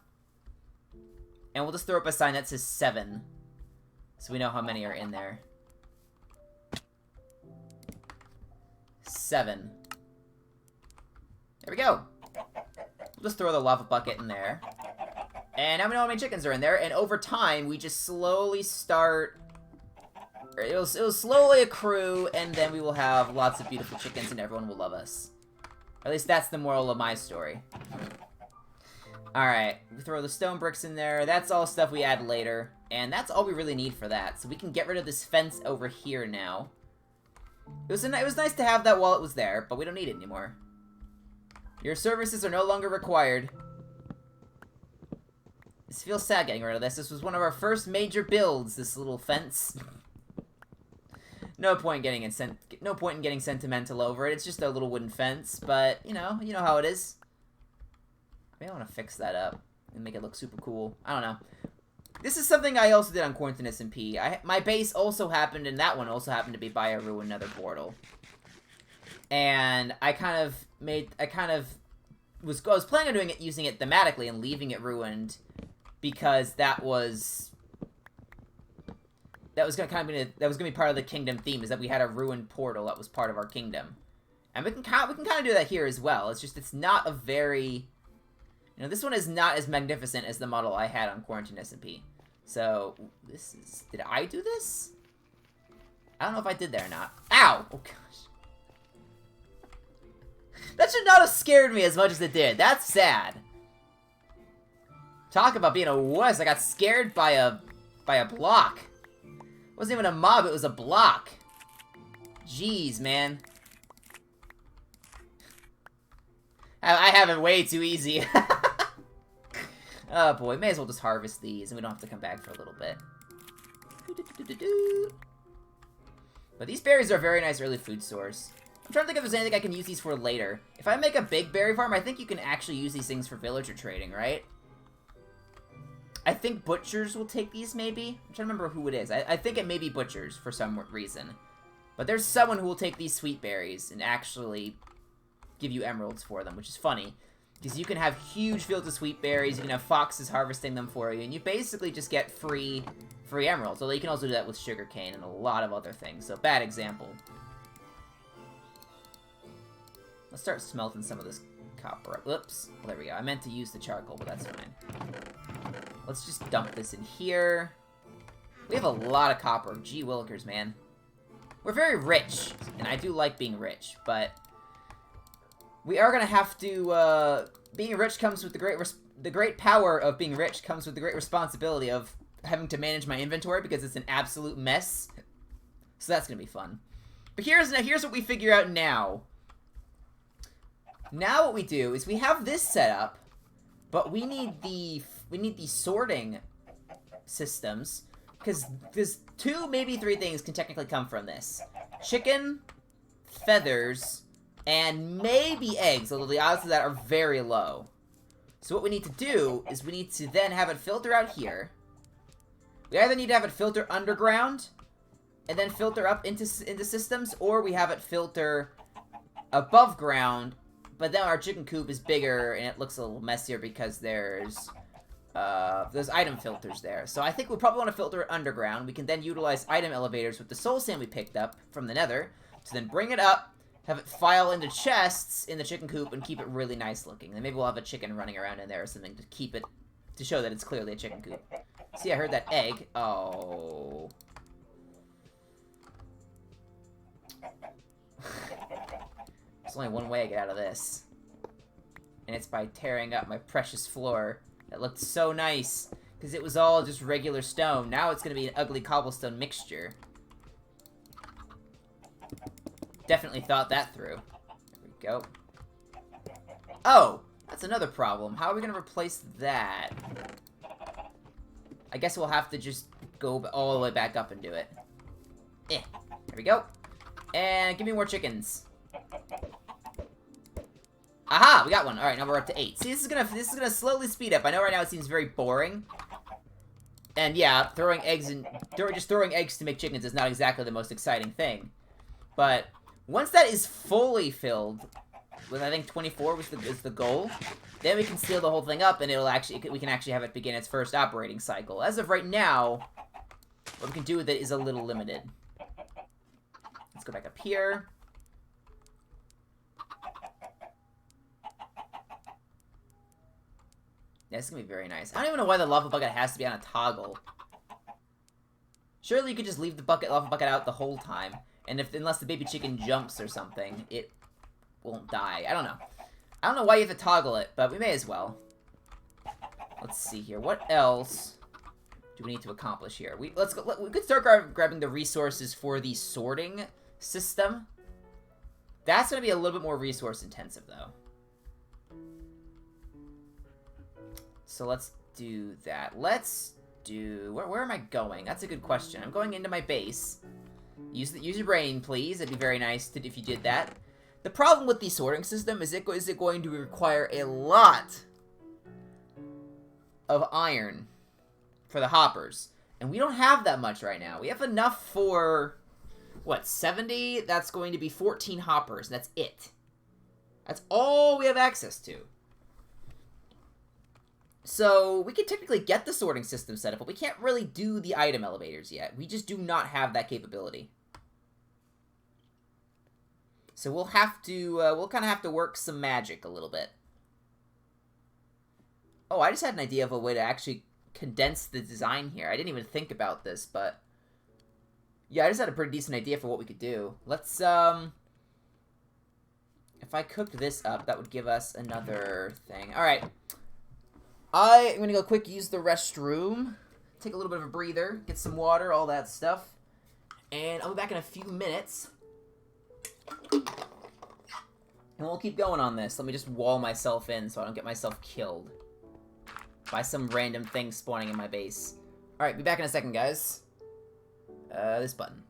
And we'll just throw up a sign that says 7. So we know how many are in there. 7. There we go. We'll just throw the lava bucket in there. And now we know how many chickens are in there. And over time, we just slowly start... It'll slowly accrue, and then we will have lots of beautiful chickens, and everyone will love us. Or at least that's the moral of my story. Alright, we throw the stone bricks in there. That's all stuff we add later. And that's all we really need for that. So we can get rid of this fence over here now. It was nice to have that while it was there, but we don't need it anymore. Your services are no longer required. This feels sad getting rid of this. This was one of our first major builds, this little fence. No point in getting sentimental over it. It's just a little wooden fence, but you know how it is. Maybe I want to fix that up and make it look super cool. I don't know. This is something I also did on Quarantine SMP. My base also happened, and that one also happened to be by a ruined nether portal. And I was planning on doing it, using it thematically and leaving it ruined, because that was gonna be part of the kingdom theme, is that we had a ruined portal that was part of our kingdom, and we can kind of do that here as well. It's just it's not a very, this one is not as magnificent as the model I had on Quarantine SMP. So did I do this? I don't know if I did that or not. Ow! Oh gosh. That should not have scared me as much as it did. That's sad. Talk about being a wuss. I got scared by a block. It wasn't even a mob, it was a block. Jeez, man. I have it way too easy. Oh boy, may as well just harvest these and we don't have to come back for a little bit. But these berries are a very nice early food source. I'm trying to think if there's anything I can use these for later. If I make a big berry farm, I think you can actually use these things for villager trading, right? I think butchers will take these, maybe? I'm trying to remember who it is. I think it may be butchers for some reason. But there's someone who will take these sweet berries and actually give you emeralds for them, which is funny. Because you can have huge fields of sweet berries, you can have foxes harvesting them for you, and you basically just get free emeralds. Although you can also do that with sugarcane and a lot of other things, so bad example. Let's start smelting some of this copper. Whoops. Well, there we go. I meant to use the charcoal, but that's fine. Let's just dump this in here. We have a lot of copper. Gee willikers, man. We're very rich, and I do like being rich, but we are gonna have to, being rich comes with the great power of being rich comes with the great responsibility of having to manage my inventory because it's an absolute mess. So that's gonna be fun. But here's what we figure out now. Now what we do is we have this set up, but we need the sorting systems, because there's 2, maybe 3 things can technically come from this. Chicken, feathers, and maybe eggs, although the odds of that are very low. So what we need to do is we need to then have it filter out here. We either need to have it filter underground, and then filter up into systems, or we have it filter above ground, But then our chicken coop is bigger, and it looks a little messier because there's item filters there. So I think we'll probably want to filter it underground. We can then utilize item elevators with the soul sand we picked up from the nether to then bring it up, have it file into chests in the chicken coop, and keep it really nice looking. And maybe we'll have a chicken running around in there or something to keep it, to show that it's clearly a chicken coop. See, I heard that egg. Oh. There's only one way I get out of this. And it's by tearing up my precious floor. That looked so nice, because it was all just regular stone. Now it's going to be an ugly cobblestone mixture. Definitely thought that through. There we go. Oh! That's another problem. How are we going to replace that? I guess we'll have to just go all the way back up and do it. There we go. And give me more chickens. Aha! We got one. Alright, now we're up to 8. See, this is gonna slowly speed up. I know right now it seems very boring. And yeah, throwing eggs to make chickens is not exactly the most exciting thing. But once that is fully filled, with I think 24 is the goal, then we can seal the whole thing up, and we can actually have it begin its first operating cycle. As of right now, what we can do with it is a little limited. Let's go back up here. Yeah, this is gonna be very nice. I don't even know why the lava bucket has to be on a toggle. Surely you could just leave the lava bucket out the whole time, and unless the baby chicken jumps or something, it won't die. I don't know. I don't know why you have to toggle it, but we may as well. Let's see here. What else do we need to accomplish here? We could start grabbing the resources for the sorting system. That's gonna be a little bit more resource intensive, though. So let's do that. Let's do... Where am I going? That's a good question. I'm going into my base. Use your brain, please. It'd be very nice if you did that. The problem with the sorting system is it going to require a lot of iron for the hoppers. And we don't have that much right now. We have enough for... What, 70? That's going to be 14 hoppers. That's it. That's all we have access to. So, we can technically get the sorting system set up, but we can't really do the item elevators yet. We just do not have that capability. So we'll have to, we'll kind of have to work some magic a little bit. Oh, I just had an idea of a way to actually condense the design here. I didn't even think about this, but... Yeah, I just had a pretty decent idea for what we could do. Let's, if I cooked this up, that would give us another thing. Alright. I'm gonna go quick use the restroom, take a little bit of a breather, get some water, all that stuff, and I'll be back in a few minutes. And we'll keep going on this. Let me just wall myself in so I don't get myself killed by some random thing spawning in my base. Alright, be back in a second, guys. This button.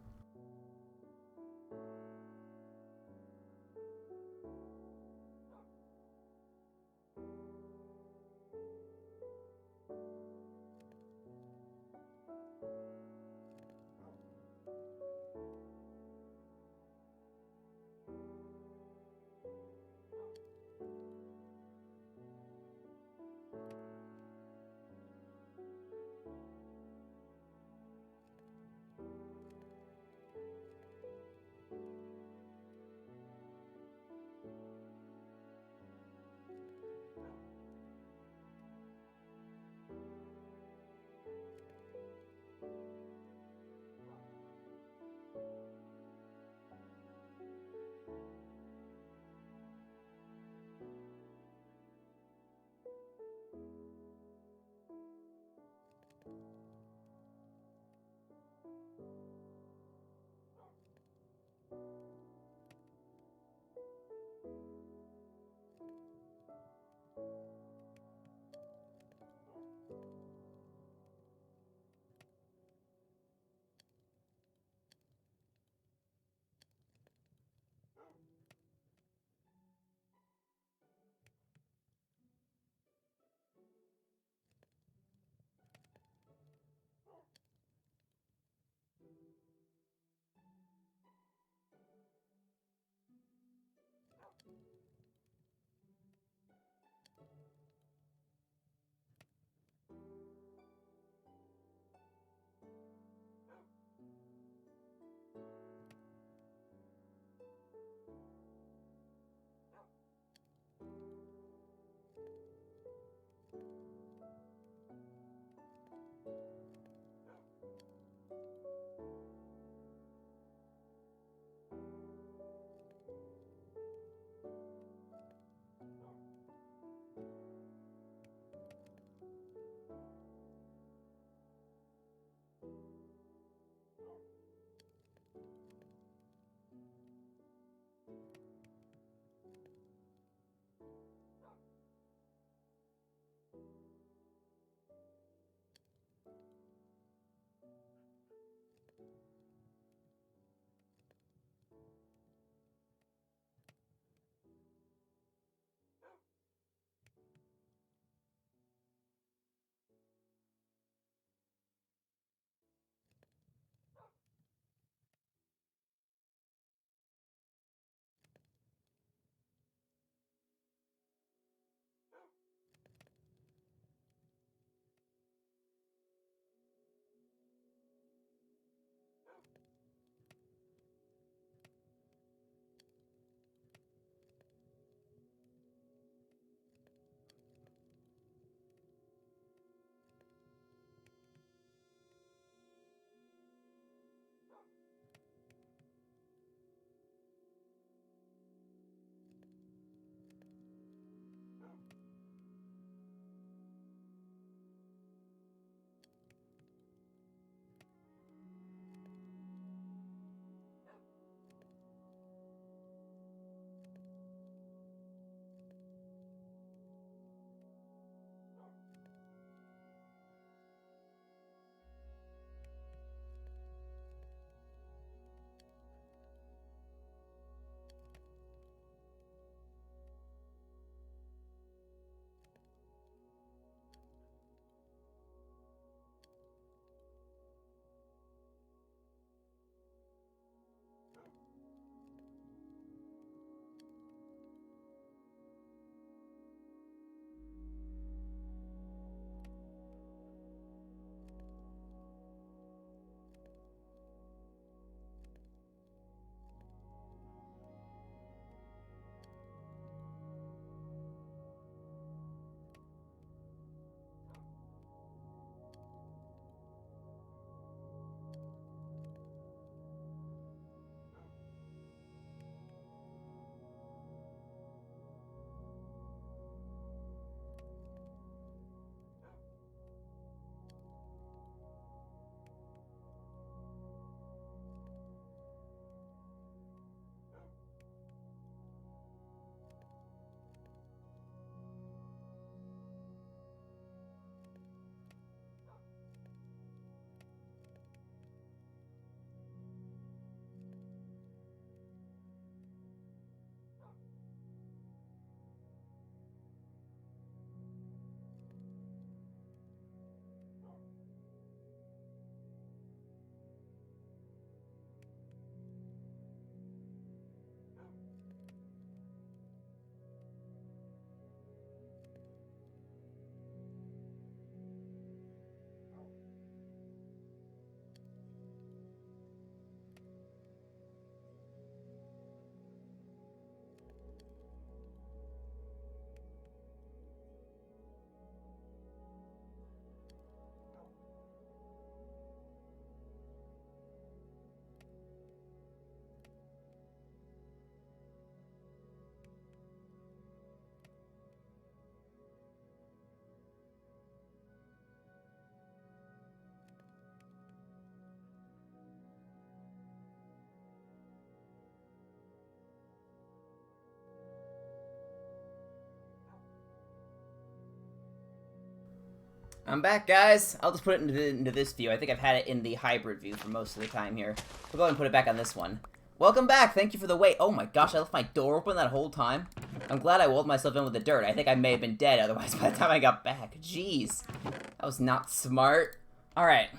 I'm back, guys. I'll just put it into this view. I think I've had it in the hybrid view for most of the time here. We'll go ahead and put it back on this one. Welcome back. Thank you for the wait. Oh my gosh, I left my door open that whole time. I'm glad I walled myself in with the dirt. I think I may have been dead otherwise by the time I got back. Jeez. That was not smart. Alright.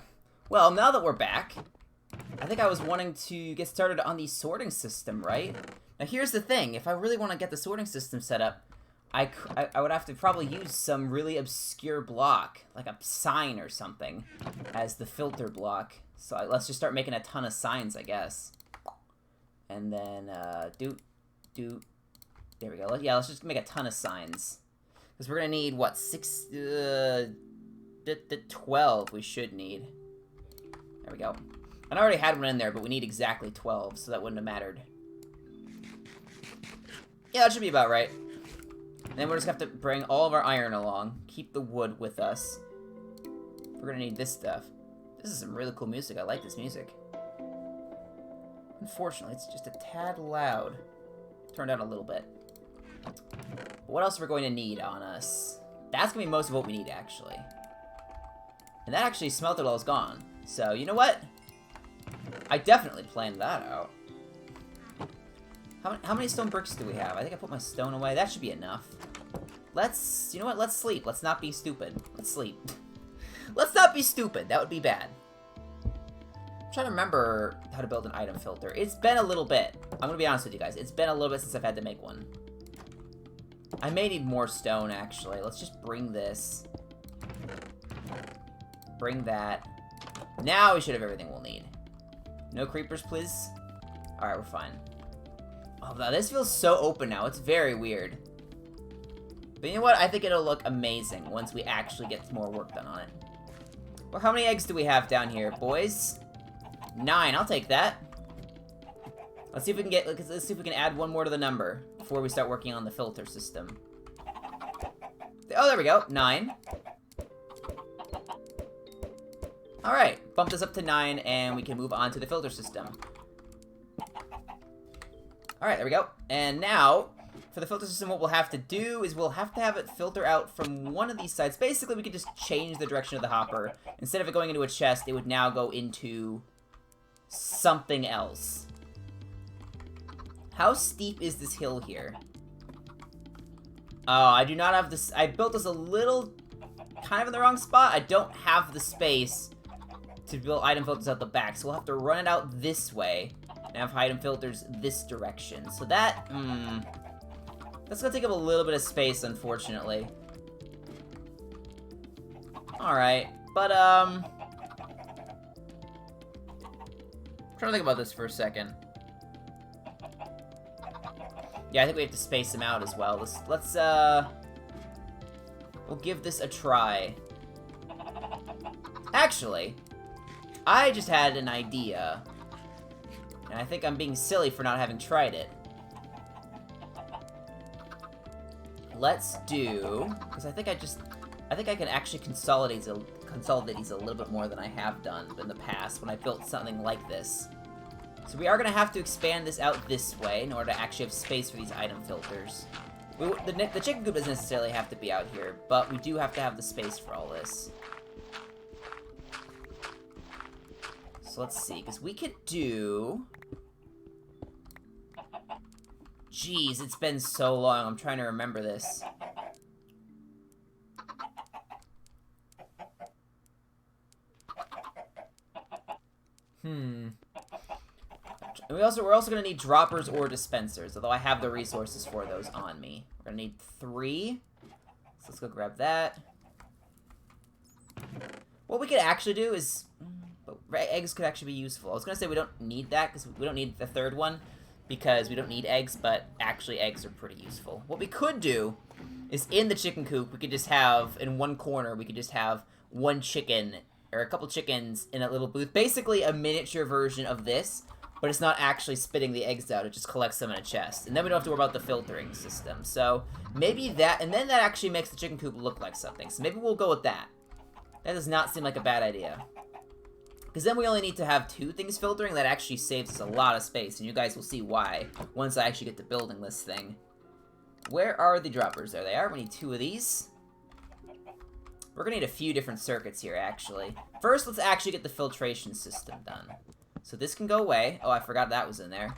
Well, now that we're back, I think I was wanting to get started on the sorting system, right? Now here's the thing. If I really want to get the sorting system set up, I would have to probably use some really obscure block, like a sign or something, as the filter block. So let's just start making a ton of signs, I guess. And then, there we go. Yeah, let's just make a ton of signs. Because we're going to need, what, 12 we should need. There we go. And I already had one in there, but we need exactly 12, so that wouldn't have mattered. Yeah, that should be about right. And then we're just going to have to bring all of our iron along. Keep the wood with us. We're going to need this stuff. This is some really cool music. I like this music. Unfortunately, it's just a tad loud. Turned down a little bit. What else are we going to need on us? That's going to be most of what we need, actually. And that actually, smelter level's gone. So, you know what? I definitely planned that out. How many stone bricks do we have? I think I put my stone away. That should be enough. You know what? Let's sleep. Let's not be stupid. Let's sleep. Let's not be stupid. That would be bad. I'm trying to remember how to build an item filter. It's been a little bit. I'm going to be honest with you guys. It's been a little bit since I've had to make one. I may need more stone, actually. Let's just bring this. Bring that. Now we should have everything we'll need. No creepers, please. Alright, we're fine. Oh, wow, this feels so open now. It's very weird. But you know what? I think it'll look amazing once we actually get more work done on it. Well, how many eggs do we have down here, boys? 9. I'll take that. Let's see if we can let's see if we can add one more to the number before we start working on the filter system. Oh, there we go. 9. Alright, bumped us up to 9, and we can move on to the filter system. Alright, there we go. And now, for the filter system, what we'll have to do is we'll have to have it filter out from one of these sides. Basically, we could just change the direction of the hopper. Instead of it going into a chest, it would now go into something else. How steep is this hill here? Oh, I do not have this. I built this a little kind of in the wrong spot. I don't have the space to build item filters out the back, so we'll have to run it out this way and have item filters this direction. So that, that's gonna take up a little bit of space, unfortunately. Alright, but, I'm trying to think about this for a second. Yeah, I think we have to space them out as well. Let's we'll give this a try. Actually, I just had an idea, and I think I'm being silly for not having tried it. Let's do, because I think I can actually consolidate these a little bit more than I have done in the past when I built something like this. So we are going to have to expand this out this way in order to actually have space for these item filters. The chicken coop doesn't necessarily have to be out here, but we do have to have the space for all this. So let's see, because we could do... Jeez, it's been so long. I'm trying to remember this. And we're also going to need droppers or dispensers, although I have the resources for those on me. We're going to need 3. So let's go grab that. What we could actually do is... eggs could actually be useful. I was going to say we don't need that, because we don't need the 3rd one, because we don't need eggs, but actually eggs are pretty useful. What we could do is in the chicken coop, we could just have, in one corner, we could just have one chicken, or a couple chickens in a little booth. Basically a miniature version of this, but it's not actually spitting the eggs out, it just collects them in a chest. And then we don't have to worry about the filtering system. So maybe that, and then that actually makes the chicken coop look like something. So maybe we'll go with that. That does not seem like a bad idea. Because then we only need to have 2 things filtering, that actually saves us a lot of space, and you guys will see why once I actually get to building this thing. Where are the droppers? There they are. We need 2 of these. We're gonna need a few different circuits here, actually. First, let's actually get the filtration system done. So this can go away. Oh, I forgot that was in there.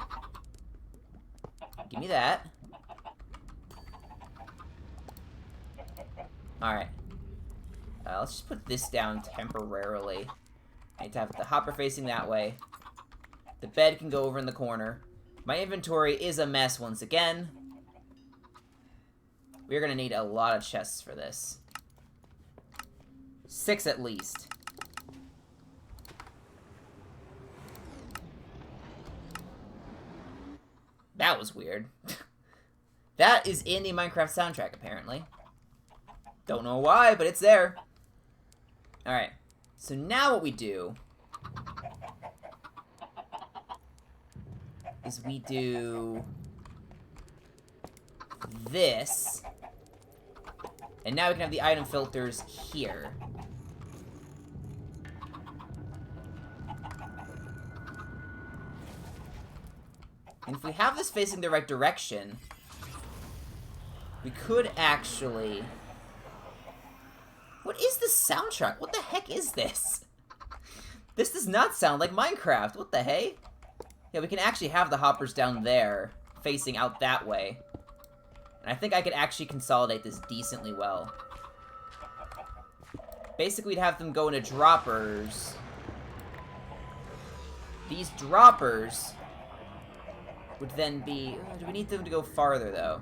Give me that. Alright. Let's just put this down temporarily. I need to have the hopper facing that way. The bed can go over in the corner. My inventory is a mess once again. We're gonna need a lot of chests for this. 6 at least. That was weird. That is in the Minecraft soundtrack, apparently. Don't know why, but it's there. Alright. So now what we do is we do this. And now we can have the item filters here. And if we have this facing the right direction, we could actually... What is this soundtrack? What the heck is this? This does not sound like Minecraft. What the hey? Yeah, we can actually have the hoppers down there, facing out that way. And I think I could actually consolidate this decently well. Basically, we'd have them go into droppers. These droppers would then be... do we need them to go farther, though?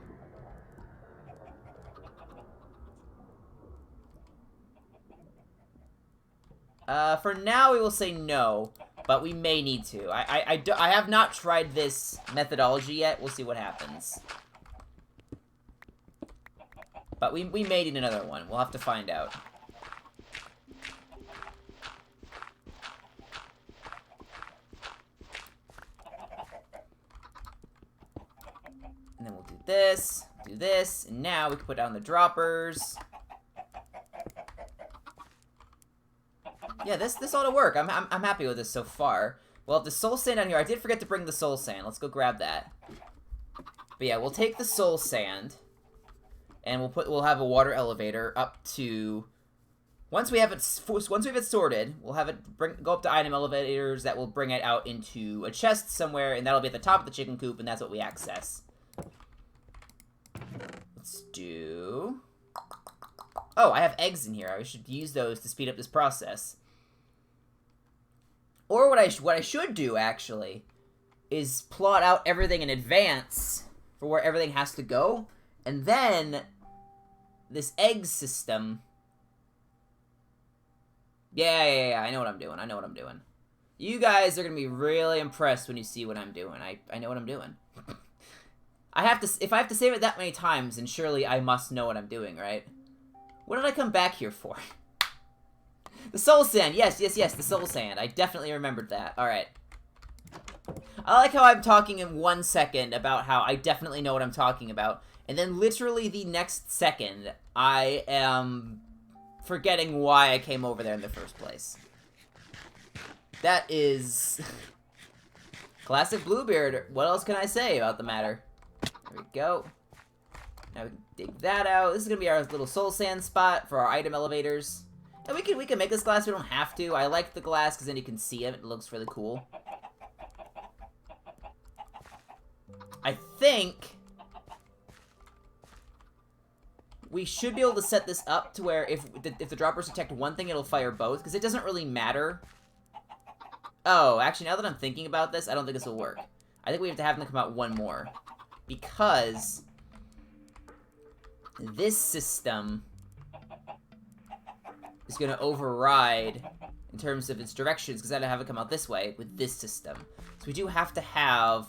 For now, we will say no, but we may need to. I have not tried this methodology yet. We'll see what happens. But we may need another one. We'll have to find out. And then we'll do this, and now we can put down the droppers. Yeah, this ought to work. I'm happy with this so far. We'll have the soul sand down here. I did forget to bring the soul sand. Let's go grab that. But yeah, we'll take the soul sand, and we'll have a water elevator up to... Once we have it sorted, we'll have it go up to item elevators that will bring it out into a chest somewhere, and that'll be at the top of the chicken coop, and that's what we access. Let's do... Oh, I have eggs in here. I should use those to speed up this process. Or what I should do, actually, is plot out everything in advance for where everything has to go, and then this egg system... Yeah, I know what I'm doing. You guys are gonna be really impressed when you see what I'm doing. I know what I'm doing. If I have to save it that many times, then surely I must know what I'm doing, right? What did I come back here for? The soul sand! Yes, the soul sand. I definitely remembered that. Alright. I like how I'm talking in 1 second about how I definitely know what I'm talking about, and then literally the next second, I am forgetting why I came over there in the first place. That is... classic Bluebeard. What else can I say about the matter? There we go. Now we can dig that out. This is gonna be our little soul sand spot for our item elevators. And we can make this glass, we don't have to. I like the glass because then you can see it. It looks really cool. I think we should be able to set this up to where if the droppers detect one thing, it'll fire both, because it doesn't really matter. Oh, actually, now that I'm thinking about this, I don't think this will work. I think we have to have them come out one more. Because this system is going to override in terms of its directions, because I don't have it come out this way with this system. So we do have to have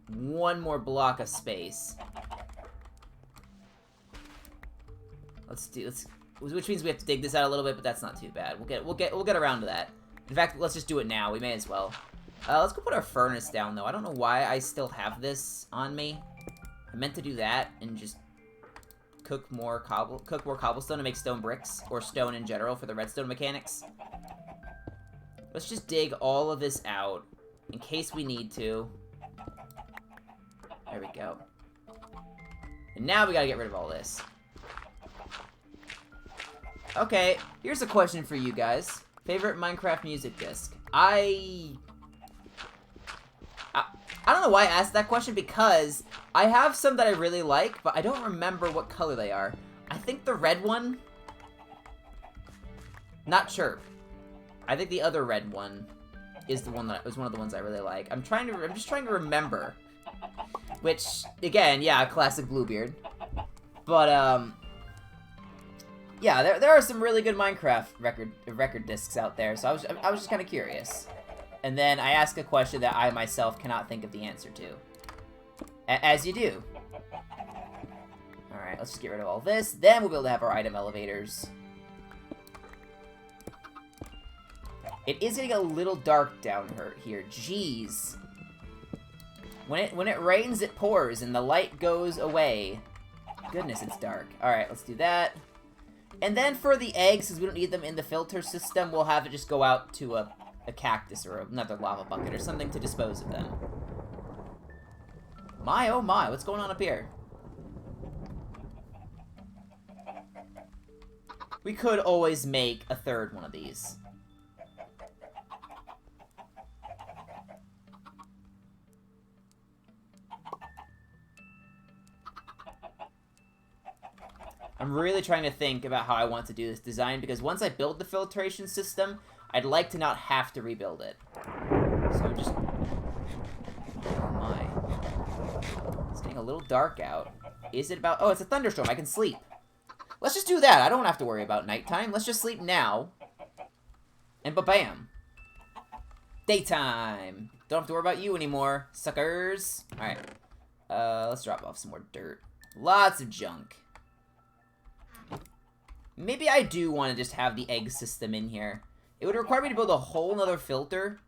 one more block of space. Which means we have to dig this out a little bit, but that's not too bad. We'll get around to that. In fact, let's just do it now. We may as well. Let's go put our furnace down, though. I don't know why I still have this on me. I meant to do that and just cook more cobblestone to make stone bricks, or stone in general for the redstone mechanics. Let's just dig all of this out in case we need to. There we go. And now we gotta get rid of all this. Okay, here's a question for you guys. Favorite Minecraft music disc? I don't know why I asked that question, because I have some that I really like, but I don't remember what color they are. I think the red one... Not Chirp. I think the other red one is the one that was one of the ones I really like. I'm just trying to remember. Which, again, yeah, classic Bluebeard. But, yeah, there are some really good Minecraft record discs out there, so I was just kind of curious. And then I ask a question that I myself cannot think of the answer to. As you do. Alright, let's just get rid of all this. Then we'll be able to have our item elevators. It is getting a little dark down here. Jeez. When it rains, it pours, and the light goes away. Goodness, it's dark. Alright, let's do that. And then for the eggs, since we don't need them in the filter system, we'll have it just go out to a cactus or another lava bucket or something to dispose of them. My, oh my, what's going on up here? We could always make a third one of these. I'm really trying to think about how I want to do this design, because once I build the filtration system, I'd like to not have to rebuild it. So I'm just... Oh my. It's getting a little dark out. Is it about... Oh, it's a thunderstorm. I can sleep. Let's just do that. I don't have to worry about nighttime. Let's just sleep now. And ba-bam. Daytime. Don't have to worry about you anymore, suckers. Alright. Let's drop off some more dirt. Lots of junk. Maybe I do want to just have the egg system in here. It would require me to build a whole nother filter.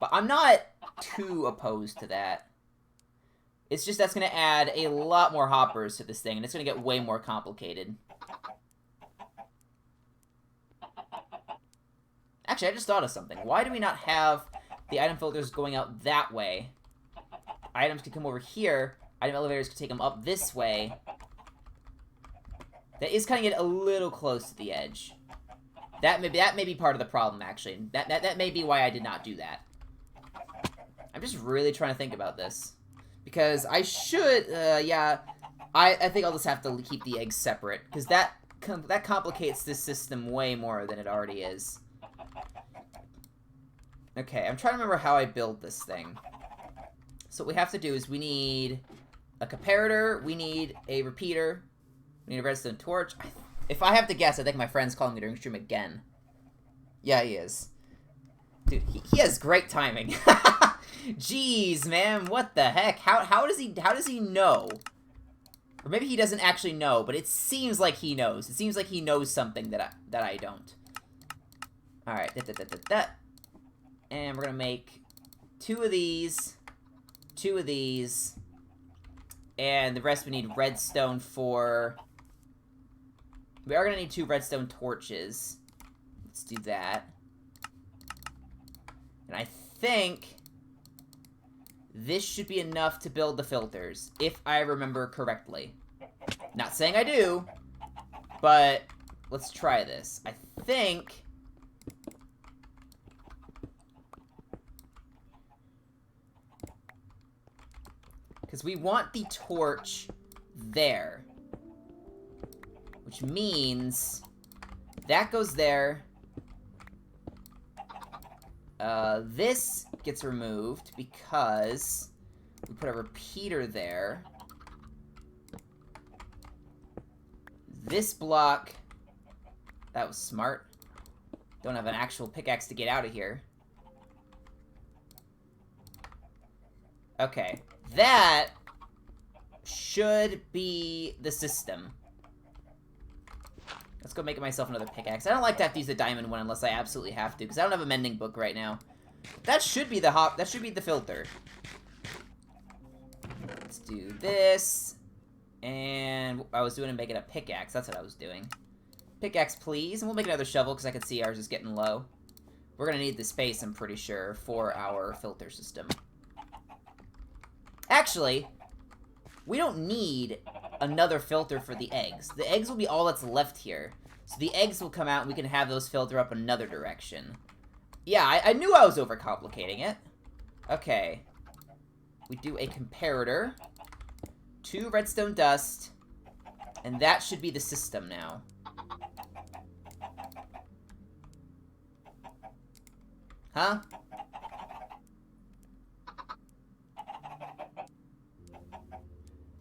But I'm not too opposed to that. It's just that's going to add a lot more hoppers to this thing, and it's going to get way more complicated. Actually, I just thought of something. Why do we not have the item filters going out that way? Items can come over here. Item elevators can take them up this way. That is kind of get a little close to the edge. That may be part of the problem, actually. That may be why I did not do that. I'm just really trying to think about this. Because I should, yeah, I think I'll just have to keep the eggs separate. Because that complicates this system way more than it already is. Okay, I'm trying to remember how I build this thing. So what we have to do is we need a comparator, we need a repeater, we need a redstone torch. If I have to guess, I think my friend's calling me during stream again. Yeah, he is. Dude, he has great timing. Jeez, man, what the heck? How does he know? Or maybe he doesn't actually know, but it seems like he knows. It seems like he knows something that I don't. All right, and we're gonna make 2 of these, 2 of these, and the rest we need redstone for. We are gonna need 2 redstone torches. Let's do that. And I think this should be enough to build the filters, if I remember correctly. Not saying I do, but let's try this. I think... because we want the torch there. Which means that goes there. This gets removed because we put a repeater there. This block... that was smart. Don't have an actual pickaxe to get out of here. Okay. That should be the system. Let's go make myself another pickaxe. I don't like to have to use the diamond one unless I absolutely have to, because I don't have a mending book right now. That should be the that should be the filter. Let's do this. And I was doing making a pickaxe. That's what I was doing. Pickaxe, please. And we'll make another shovel, because I can see ours is getting low. We're going to need the space, I'm pretty sure, for our filter system. Actually, we don't need another filter for the eggs. The eggs will be all that's left here. So the eggs will come out and we can have those filter up another direction. Yeah, I knew I was overcomplicating it. Okay. We do a comparator. 2 redstone dust. And that should be the system now. Huh?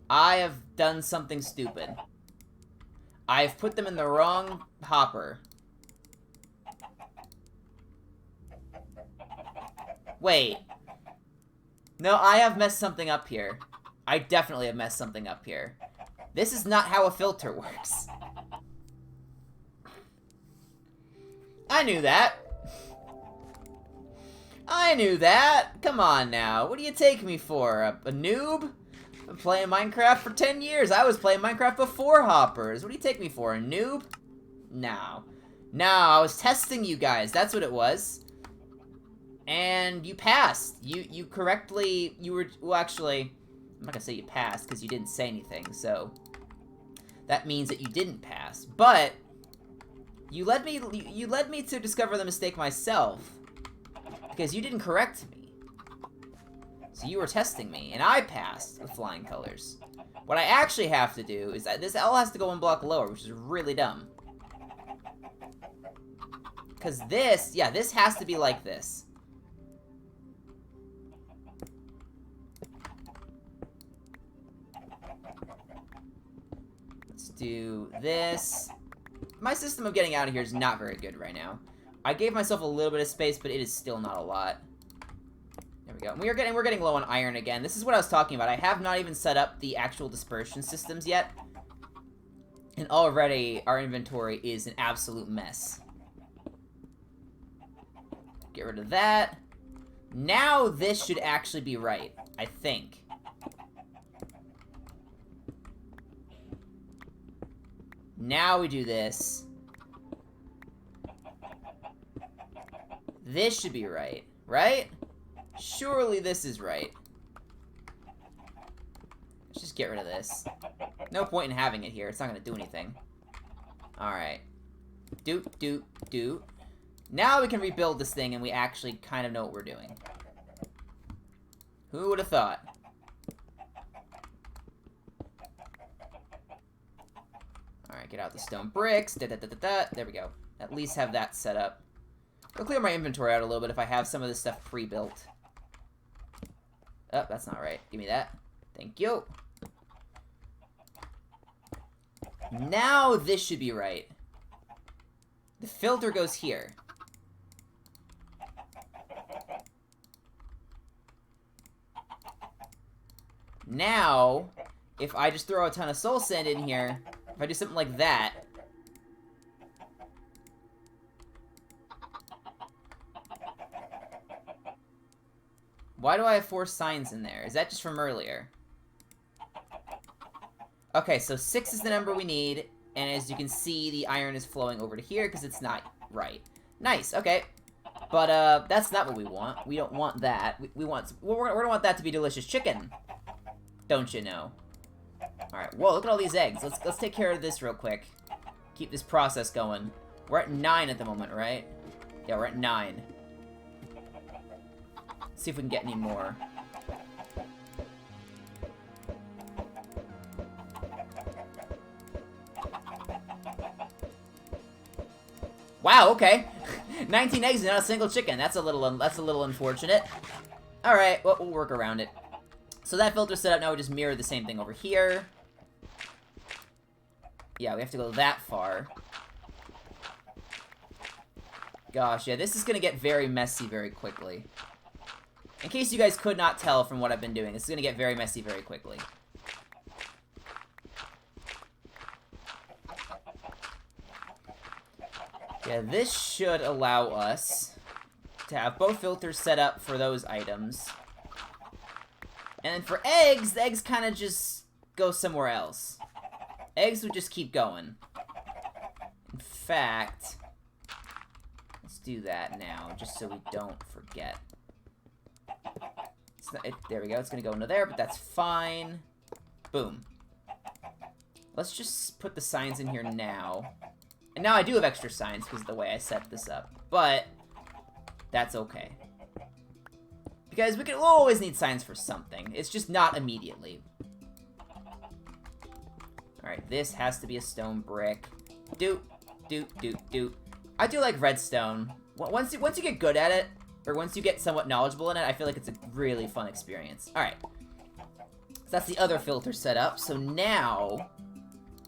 I have done something stupid. I've put them in the wrong hopper. Wait. No, I have messed something up here. I definitely have messed something up here. This is not how a filter works. I knew that. I knew that. Come on now. What do you take me for? A noob? I've been playing Minecraft for 10 years. I was playing Minecraft before hoppers. What do you take me for? A noob? No. No, I was testing you guys. That's what it was. And you passed. You correctly... You were... Well, actually... I'm not gonna say you passed, because you didn't say anything, so... That means that you didn't pass. But... You led me to discover the mistake myself. Because you didn't correct me. So you were testing me, and I passed with flying colors. What I actually have to do is that this L has to go 1 block lower, which is really dumb. Because this, yeah, this has to be like this. Let's do this. My system of getting out of here is not very good right now. I gave myself a little bit of space, but it is still not a lot. There we go. We're getting low on iron again. This is what I was talking about. I have not even set up the actual dispersion systems yet. And already our inventory is an absolute mess. Get rid of that. Now this should actually be right, I think. Now we do this. This should be right, right? Surely this is right. Let's just get rid of this. No point in having it here. It's not going to do anything. Alright. Doot, doot, doot. Now we can rebuild this thing and we actually kind of know what we're doing. Who would have thought? Alright, get out the stone bricks. There we go. At least have that set up. I'll clear my inventory out a little bit if I have some of this stuff pre-built. Oh, that's not right. Give me that. Thank you. Now this should be right. The filter goes here. Now, if I just throw a ton of soul sand in here, if I do something like that... Why do I have 4 signs in there? Is that just from earlier? Okay, so 6 is the number we need, and as you can see, the iron is flowing over to here because it's not right. Nice, okay. But, that's not what we want. We don't want that. We want... We're gonna want that to be delicious chicken. Don't you know? Alright, whoa, look at all these eggs. Let's take care of this real quick. Keep this process going. We're at 9 at the moment, right? Yeah, we're at 9. See if we can get any more. Wow, okay. 19 eggs and not a single chicken. That's a little unfortunate. Alright, well, we'll work around it. So that filter's set up, now we just mirror the same thing over here. Yeah, we have to go that far. Gosh, yeah, this is gonna get very messy very quickly. In case you guys could not tell from what I've been doing, this is gonna get very messy very quickly. Yeah, this should allow us to have both filters set up for those items. And then for eggs, the eggs kind of just go somewhere else. Eggs would just keep going. In fact, let's do that now, just so we don't forget. There we go, it's gonna go into there, but that's fine. Boom. Let's just put the signs in here now. And now I do have extra signs because of the way I set this up. But that's okay. Because we'll always need signs for something. It's just not immediately. Alright, this has to be a stone brick. Doot, doot, doot, doot. I do like redstone. Once you get good at it, or once you get somewhat knowledgeable in it, I feel like it's a really fun experience. Alright. So that's the other filter set up. So now,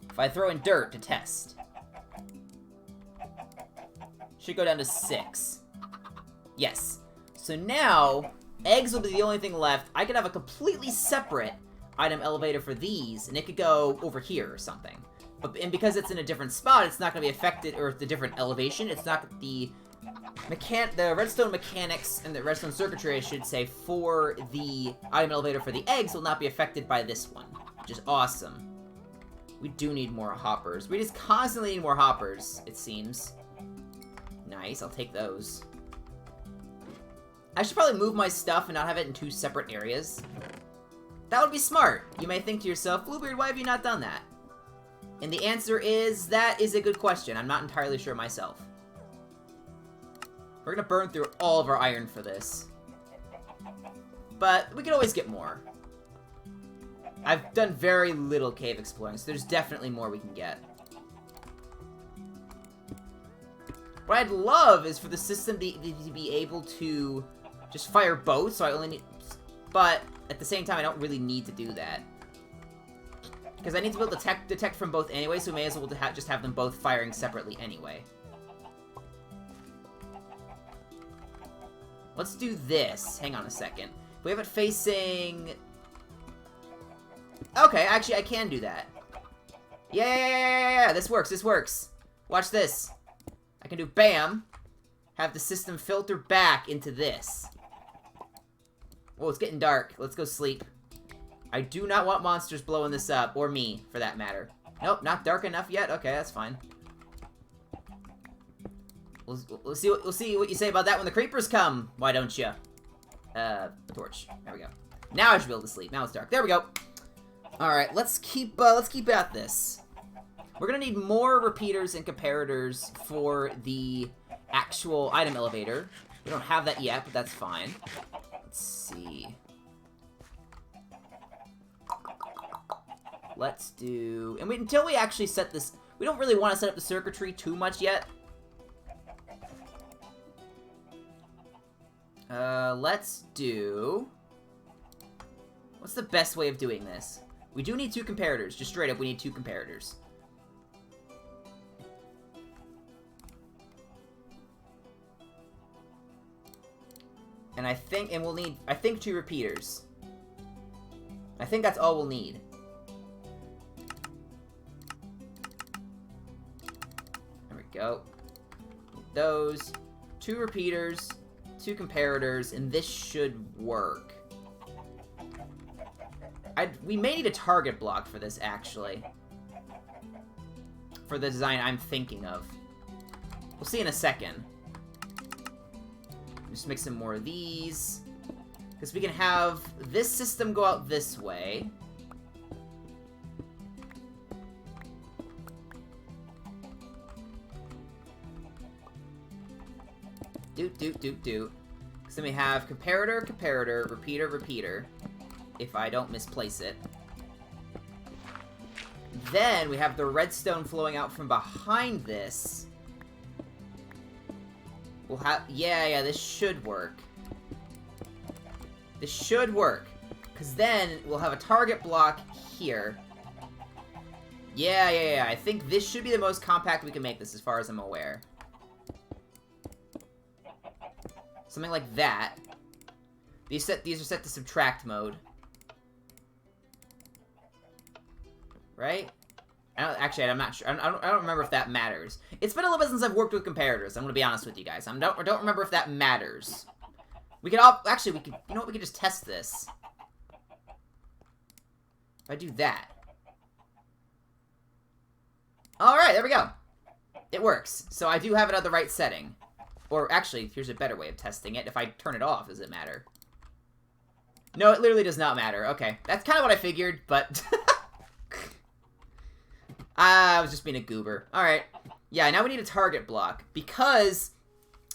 if I throw in dirt to test, should go down to 6. Yes. So now, eggs will be the only thing left. I could have a completely separate item elevator for these, and it could go over here or something. And because it's in a different spot, it's not going to be affected, or the different elevation, it's not the redstone mechanics and the redstone circuitry, I should say, for the item elevator for the eggs will not be affected by this one, which is awesome. We do need more hoppers. We just constantly need more hoppers, it seems. Nice, I'll take those. I should probably move my stuff and not have it in 2 separate areas. That would be smart. You may think to yourself, Bluebeard, why have you not done that? And the answer is, that is a good question. I'm not entirely sure myself. We're gonna burn through all of our iron for this. But we could always get more. I've done very little cave exploring, so there's definitely more we can get. What I'd love is for the system to be able to just fire both, so I only need... But at the same time, I don't really need to do that. Because I need to be able to detect from both anyway, so we may as well just have them both firing separately anyway. Let's do this. Hang on a second. We have it facing... Okay, actually, I can do that. Yeah, this works, this works. Watch this. I can do BAM, have the system filter back into this. Oh, it's getting dark. Let's go sleep. I do not want monsters blowing this up, or me, for that matter. Nope, not dark enough yet? Okay, that's fine. We'll see what you say about that when the creepers come. Why don't you? A torch. There we go. Now I should be able to sleep. Now it's dark. There we go. Alright, let's keep at this. We're gonna need more repeaters and comparators for the actual item elevator. We don't have that yet, but that's fine. Let's see. Let's do... And until we actually set this... We don't really want to set up the circuitry too much yet. Let's do... What's the best way of doing this? We do need 2 comparators. Just straight up, we need 2 comparators. And we'll need, 2 repeaters. I think that's all we'll need. There we go. Those, 2 repeaters, 2 comparators, and this should work. We may need a target block for this, actually. For the design I'm thinking of. We'll see in a second. Just mix some more of these. Because we can have this system go out this way. Doot, doot, doot, doot. So then we have comparator, comparator, repeater, repeater. If I don't misplace it. Then we have the redstone flowing out from behind this. We'll have... Yeah, this should work. This should work. Because then we'll have a target block here. Yeah. I think this should be the most compact we can make this as far as I'm aware. Something like that. These are set to subtract mode. Right? I'm not sure. I don't remember if that matters. It's been a little bit since I've worked with comparators. I'm gonna be honest with you guys. I don't remember if that matters. We could all... Actually, we could... You know what? We could just test this. If I do that. Alright, there we go. It works. So I do have it at the right setting. Or actually, here's a better way of testing it. If I turn it off, does it matter? No, it literally does not matter. Okay. That's kind of what I figured, but... I was just being a goober. Alright. Yeah, now we need a target block. Because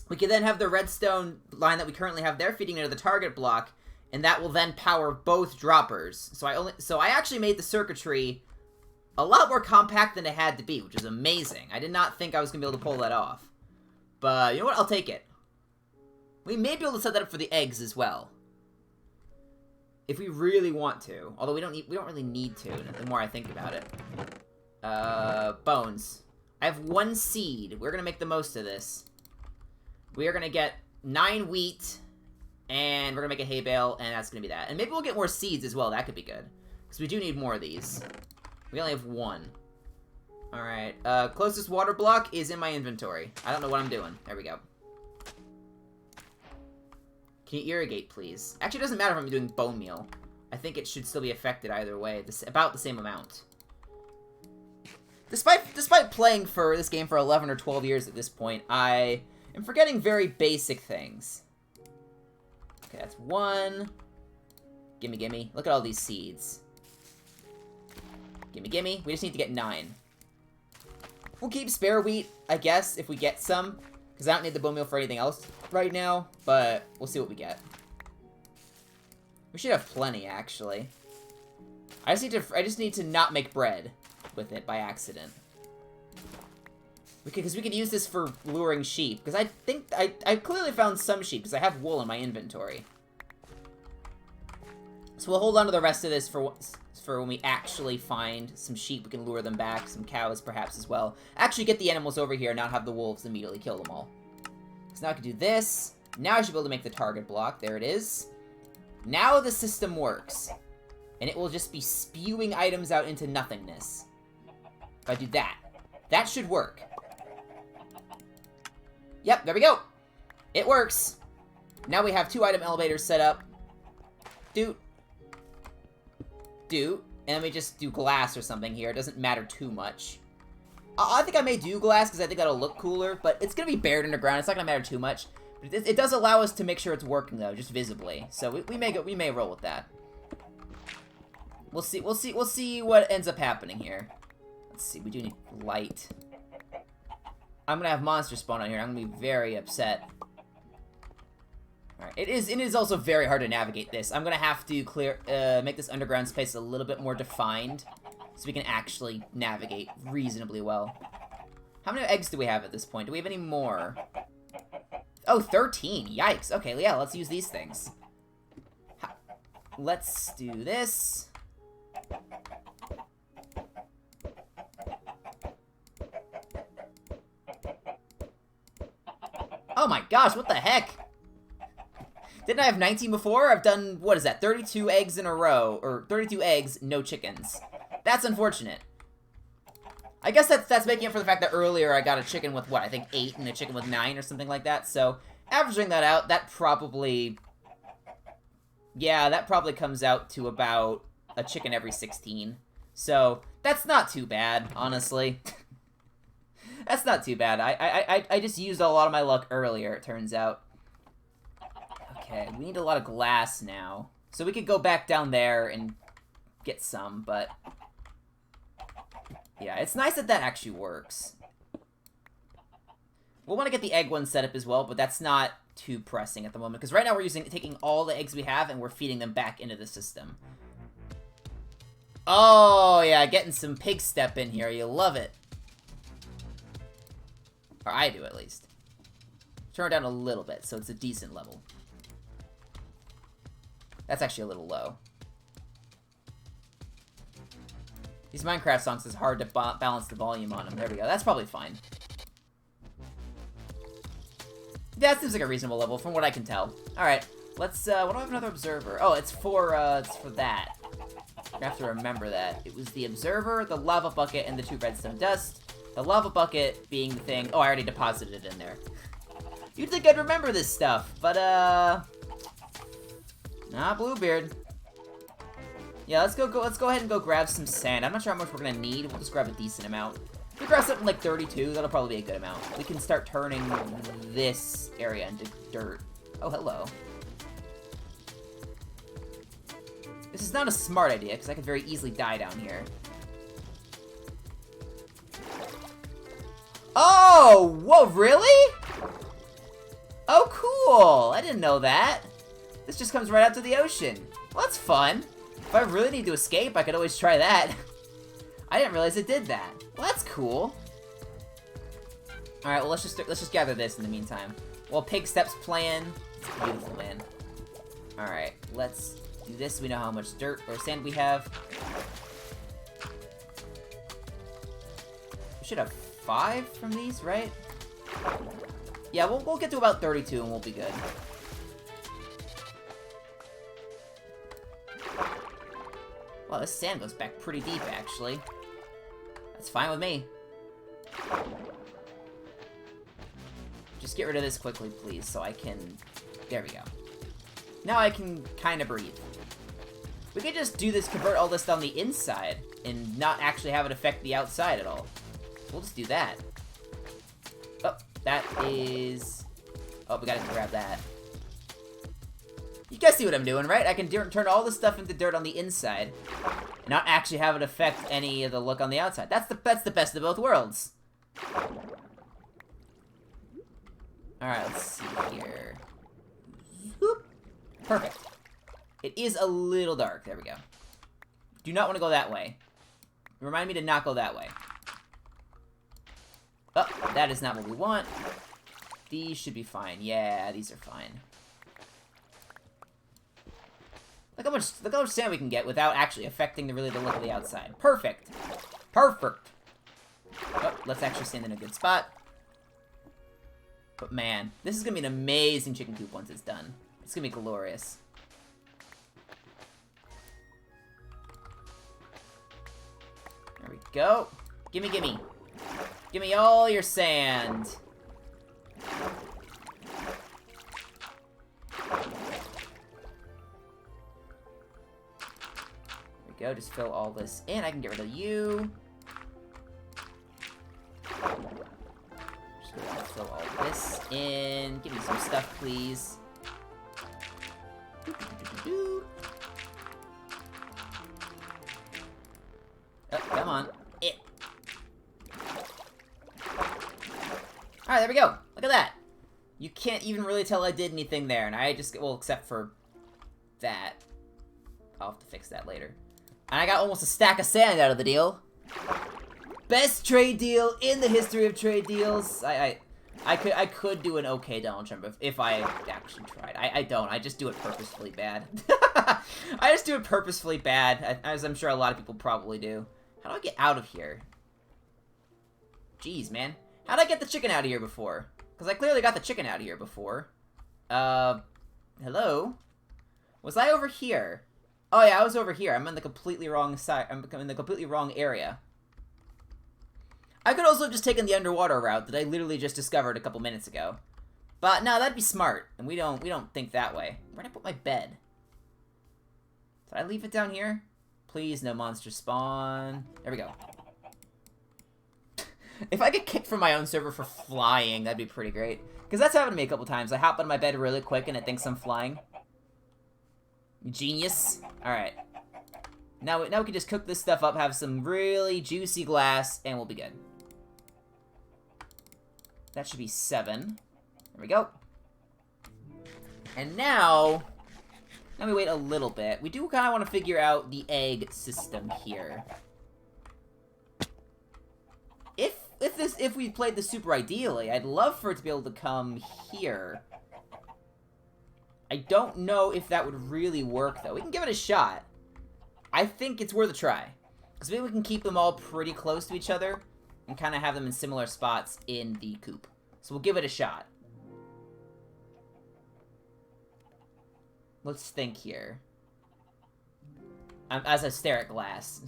we can then have the redstone line that we currently have there feeding into the target block, and that will then power both droppers. So I actually made the circuitry a lot more compact than it had to be, which is amazing. I did not think I was going to be able to pull that off. But, you know what? I'll take it. We may be able to set that up for the eggs as well. If we really want to. Although we don't really need to, the more I think about it. Bones. I have 1 seed. We're going to make the most of this. We are going to get 9 wheat, and we're going to make a hay bale, and that's going to be that. And maybe we'll get more seeds as well. That could be good. Because we do need more of these. We only have 1. Alright, closest water block is in my inventory. I don't know what I'm doing. There we go. Can you irrigate, please? Actually, it doesn't matter if I'm doing bone meal. I think it should still be affected either way. About the same amount. Despite playing for this game for 11 or 12 years at this point, I am forgetting very basic things. Okay, that's 1. Gimme, gimme. Look at all these seeds. Gimme, gimme. We just need to get 9. We'll keep spare wheat, I guess, if we get some. Because I don't need the bone meal for anything else right now. But we'll see what we get. We should have plenty, actually. I just need to not make bread with it by accident. Because we could use this for luring sheep. Because I think I clearly found some sheep because I have wool in my inventory. So we'll hold on to the rest of this for when we actually find some sheep. We can lure them back, some cows perhaps as well. Actually get the animals over here and not have the wolves immediately kill them all. So now I can do this. Now I should be able to make the target block. There it is. Now the system works. And it will just be spewing items out into nothingness. If I do that. That should work. Yep, there we go. It works. Now we have 2 item elevators set up. Doot. And then we just do glass or something here. It doesn't matter too much. I think I may do glass because I think that'll look cooler, but it's going to be buried underground. It's not going to matter too much. But it does allow us to make sure it's working, though, just visibly. So we may roll with that. We'll see what ends up happening here. Let's see, we do need light. I'm going to have monsters spawn on here. I'm going to be very upset. Alright, it is also very hard to navigate this. I'm gonna have to make this underground space a little bit more defined, so we can actually navigate reasonably well. How many eggs do we have at this point? Do we have any more? Oh, 13! Yikes! Okay, yeah, let's use these things. Let's do this. Oh my gosh, what the heck? Didn't I have 19 before? I've done, what is that, 32 eggs in a row. Or 32 eggs, no chickens. That's unfortunate. I guess that's making up for the fact that earlier I got a chicken with, what, I think 8 and a chicken with 9 or something like that. So, averaging that out, that probably... Yeah, that probably comes out to about a chicken every 16. So, that's not too bad, honestly. That's not too bad. I just used a lot of my luck earlier, it turns out. Okay, we need a lot of glass now. So we could go back down there and get some, but... Yeah, it's nice that that actually works. We'll want to get the egg one set up as well, but that's not too pressing at the moment. Because right now we're taking all the eggs we have and we're feeding them back into the system. Oh, yeah, getting some pig step in here. You love it. Or I do, at least. Turn it down a little bit, so it's a decent level. That's actually a little low. These Minecraft songs is hard to balance the volume on them. There we go. That's probably fine. Yeah, that seems like a reasonable level from what I can tell. Alright, let's, what do I have another observer? Oh, it's for that. I have to remember that. It was the observer, the lava bucket, and the 2 redstone dust. The lava bucket being the thing... Oh, I already deposited it in there. You'd think I'd remember this stuff, but, nah, Bluebeard. Yeah, let's go ahead and go grab some sand. I'm not sure how much we're gonna need. We'll just grab a decent amount. If we grab something like 32, that'll probably be a good amount. We can start turning this area into dirt. Oh, hello. This is not a smart idea, because I could very easily die down here. Oh, whoa, really? Oh, cool. I didn't know that. This just comes right out to the ocean. Well, that's fun. If I really need to escape, I could always try that. I didn't realize it did that. Well, that's cool. All right, well, let's just gather this in the meantime. While Pig Step's playing, it's beautiful, man. All right, let's do this. We know how much dirt or sand we have. We should have 5 from these, right? Yeah, we'll get to about 32 and we'll be good. Well, this sand goes back pretty deep, actually. That's fine with me. Just get rid of this quickly, please, so I can... There we go. Now I can kind of breathe. We could just do this, convert all this on the inside, and not actually have it affect the outside at all. We'll just do that. Oh, that is... Oh, we gotta grab that. You guys see what I'm doing, right? I can turn all this stuff into dirt on the inside, and not actually have it affect any of the look on the outside. That's the best of both worlds. Alright, let's see here. Whoop. Perfect. It is a little dark. There we go. Do not want to go that way. Remind me to not go that way. Oh, that is not what we want. These should be fine. Yeah, these are fine. Look how much sand we can get without actually affecting the look of the outside. Perfect. Perfect. Oh, let's actually stand in a good spot. But man, this is gonna be an amazing chicken coop once it's done. It's gonna be glorious. There we go. Gimme, gimme. Gimme all your sand. There we go, just fill all this in. I can get rid of you. Fill all this in. Give me some stuff, please. Oh, come on. Alright, there we go. Look at that. You can't even really tell I did anything there, and I just... Well, except for that. I'll have to fix that later. And I got almost a stack of sand out of the deal. Best trade deal in the history of trade deals. I could do an okay Donald Trump if I actually tried. I don't. I just do it purposefully bad. I just do it purposefully bad, as I'm sure a lot of people probably do. How do I get out of here? Jeez, man. How'd I get the chicken out of here before? Because I clearly got the chicken out of here before. Hello? Was I over here? Oh yeah, I was over here. I'm on the completely wrong side. I'm in the completely wrong area. I could also have just taken the underwater route that I literally just discovered a couple minutes ago. But no, that'd be smart, and we don't think that way. Where'd I put my bed? Did I leave it down here? Please, no monster spawn. There we go. If I get kicked from my own server for flying, that'd be pretty great. Because that's happened to me a couple times. I hop out of my bed really quick and it thinks I'm flying. Genius. Alright. Now we can just cook this stuff up, have some really juicy glass, and we'll be good. That should be 7. There we go. And now we wait a little bit. We do kind of want to figure out the egg system here. If we played this super ideally, I'd love for it to be able to come here. I don't know if that would really work, though. We can give it a shot. I think it's worth a try. Because maybe we can keep them all pretty close to each other and kind of have them in similar spots in the coop. So we'll give it a shot. Let's think here. As I stare at glass.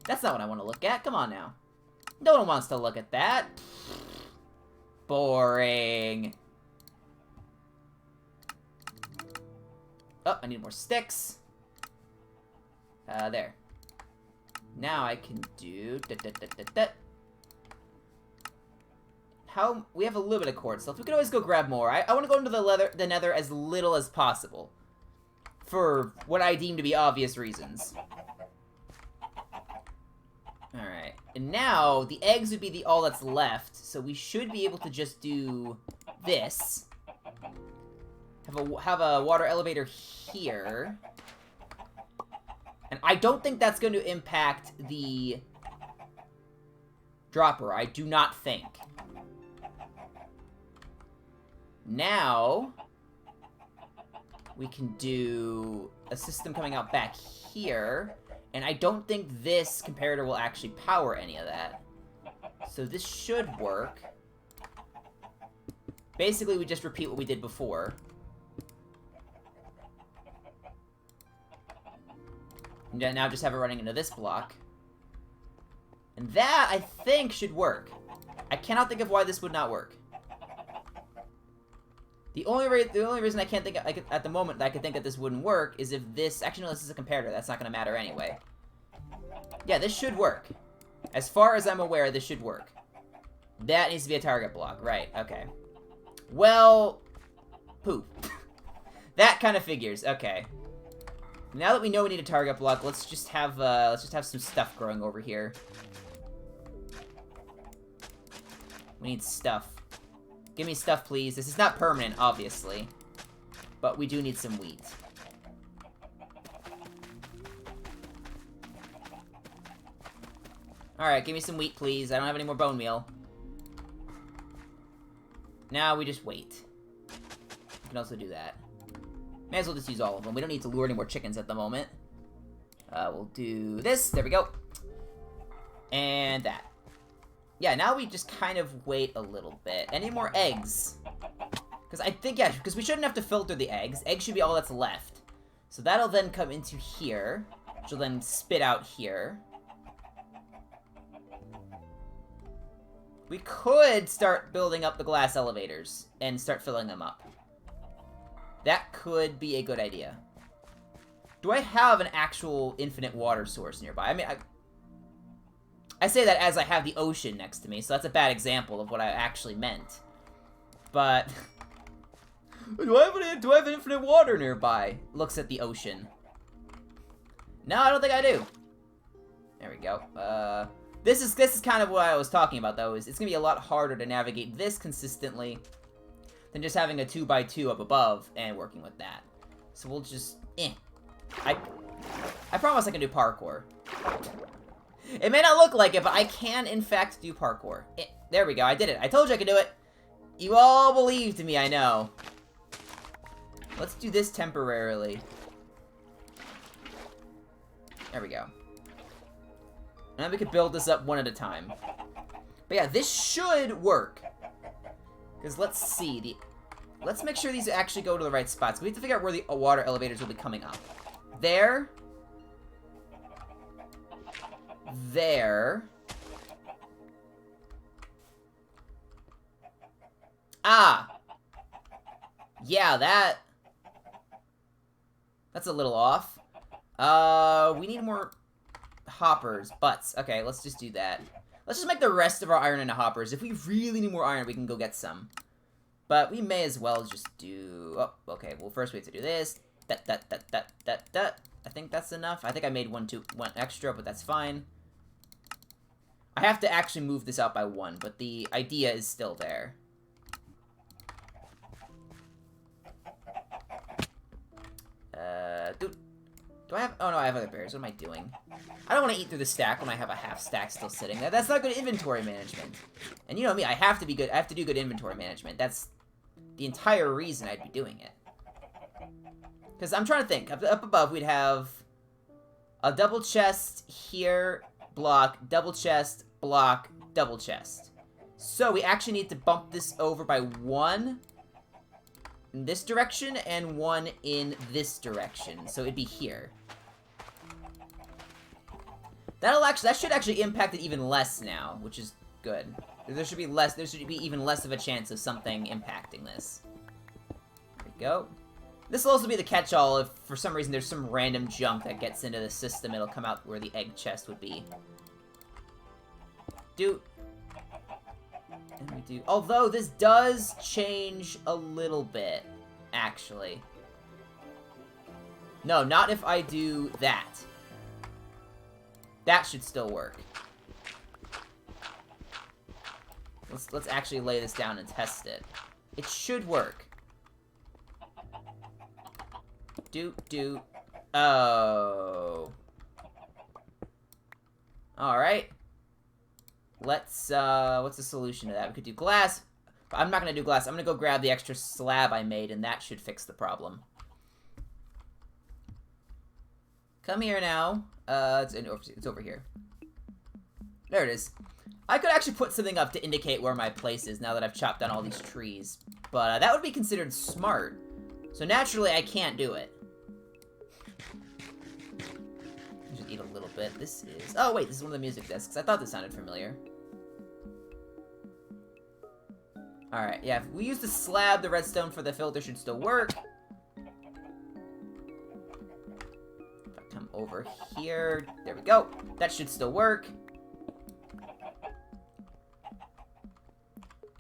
That's not what I want to look at. Come on now. No one wants to look at that. Boring. Oh, I need more sticks. There. Now I can do... How... We have a little bit of quartz left. We can always go grab more. I want to go into the nether as little as possible. For what I deem to be obvious reasons. Alright. And now, the eggs would be the all that's left, so we should be able to just do this. Have a water elevator here. And I don't think that's going to impact the dropper. I do not think. Now, we can do a system coming out back here. And I don't think this comparator will actually power any of that. So this should work. Basically, we just repeat what we did before. And then now just have it running into this block. And that, I think, should work. I cannot think of why this would not work. The only reason I can't think at the moment that I could think that this wouldn't work is if this... Actually, no, this is a comparator. That's not going to matter anyway. Yeah, this should work. As far as I'm aware, this should work. That needs to be a target block. Right, okay. Well... Poop. That kind of figures. Okay. Now that we know we need a target block, let's just have some stuff growing over here. We need stuff. Give me stuff, please. This is not permanent, obviously. But we do need some wheat. Alright, give me some wheat, please. I don't have any more bone meal. Now we just wait. We can also do that. May as well just use all of them. We don't need to lure any more chickens at the moment. We'll do this. There we go. And that. Yeah, now we just kind of wait a little bit. Any more eggs? Because I think, yeah, because we shouldn't have to filter the eggs. Eggs should be all that's left. So that'll then come into here, which will then spit out here. We could start building up the glass elevators and start filling them up. That could be a good idea. Do I have an actual infinite water source nearby? I mean, I say that as I have the ocean next to me, so that's a bad example of what I actually meant. But... do I have infinite water nearby? Looks at the ocean. No, I don't think I do. There we go. This is kind of what I was talking about, though, is it's gonna be a lot harder to navigate this consistently than just having a 2x2 up above and working with that. So we'll just, I promise I can do parkour. It may not look like it, but I can, in fact, do parkour. There we go, I did it. I told you I could do it. You all believed me, I know. Let's do this temporarily. There we go. And then we could build this up one at a time. But yeah, this should work. Because let's see, let's make sure these actually go to the right spots. We have to figure out where the water elevators will be coming up. There. There. Ah! Yeah, that's a little off. We need more hoppers, butts. Okay, let's just do that. Let's just make the rest of our iron into hoppers. If we really need more iron, we can go get some. But we may as well just do... Oh, okay. Well, first we have to do this. I think that's enough. I think I made one extra, but that's fine. I have to actually move this out by 1, but the idea is still there. Do I have... Oh, no, I have other berries. What am I doing? I don't want to eat through the stack when I have a half stack still sitting there. That's not good inventory management. And you know me, I have to be good. I have to do good inventory management. That's the entire reason I'd be doing it. Because I'm trying to think. Up above, we'd have a double chest here, block, double chest, block, double chest. So we actually need to bump this over by 1 in this direction and 1 in this direction. So it'd be here. That should actually impact it even less now, which is good. There should be even less of a chance of something impacting this. There we go. This will also be the catch-all if, for some reason, there's some random junk that gets into the system. It'll come out where the egg chest would be. And we do... Although, this does change a little bit, actually. No, not if I do that. That should still work. Let's actually lay this down and test it. It should work. Oh. Alright. Let's, what's the solution to that? We could do glass. But I'm not gonna do glass. I'm gonna go grab the extra slab I made, and that should fix the problem. Come here now. It's over here. There it is. I could actually put something up to indicate where my place is now that I've chopped down all these trees. But that would be considered smart. So naturally, I can't do it. Just eat a little bit. This is... Oh, wait, this is one of the music discs. I thought this sounded familiar. Alright, yeah, if we use the slab, the redstone for the filter should still work. If I come over here, there we go. That should still work.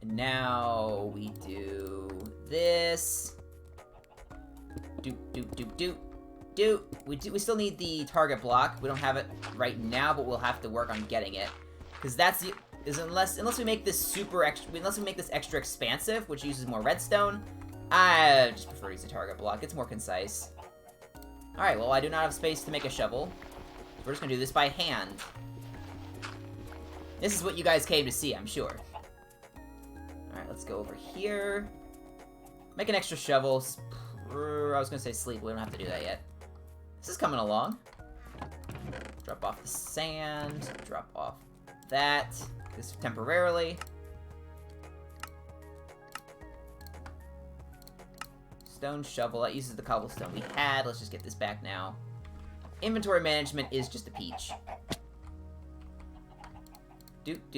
And now we do this. We still need the target block. We don't have it right now, but we'll have to work on getting it. Because that's the... Unless we make this extra expansive, which uses more redstone, I just prefer to use the target block. It's more concise. Alright, well, I do not have space to make a shovel. So we're just gonna do this by hand. This is what you guys came to see, I'm sure. Alright, let's go over here. Make an extra shovel. I was gonna say sleep, we don't have to do that yet. This is coming along. Drop off the sand, drop off that. This temporarily. Stone shovel, that uses the cobblestone we had. Let's just get this back now. Inventory management is just a peach. Doot.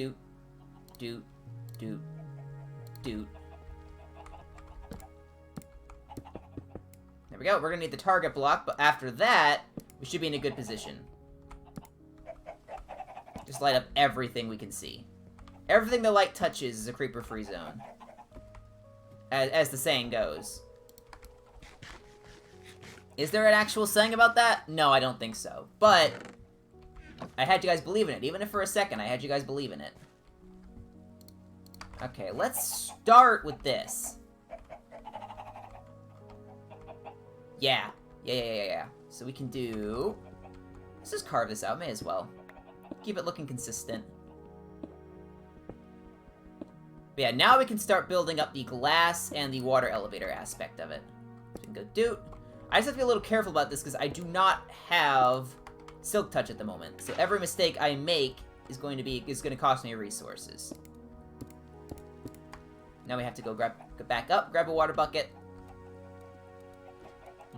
There we go, we're gonna need the target block, but after that, we should be in a good position. Just light up everything we can see. Everything the light touches is a creeper-free zone. As the saying goes. Is there an actual saying about that? No, I don't think so. But, I had you guys believe in it. Even if for a second, I had you guys believe in it. Okay, let's start with this. Yeah. So we can do... Let's just carve this out, may as well. Keep it looking consistent. But yeah, now we can start building up the glass and the water elevator aspect of it. So we can go doot. I just have to be a little careful about this because I do not have Silk Touch at the moment. So every mistake I make is going to cost me resources. Now we have to go back up, grab a water bucket.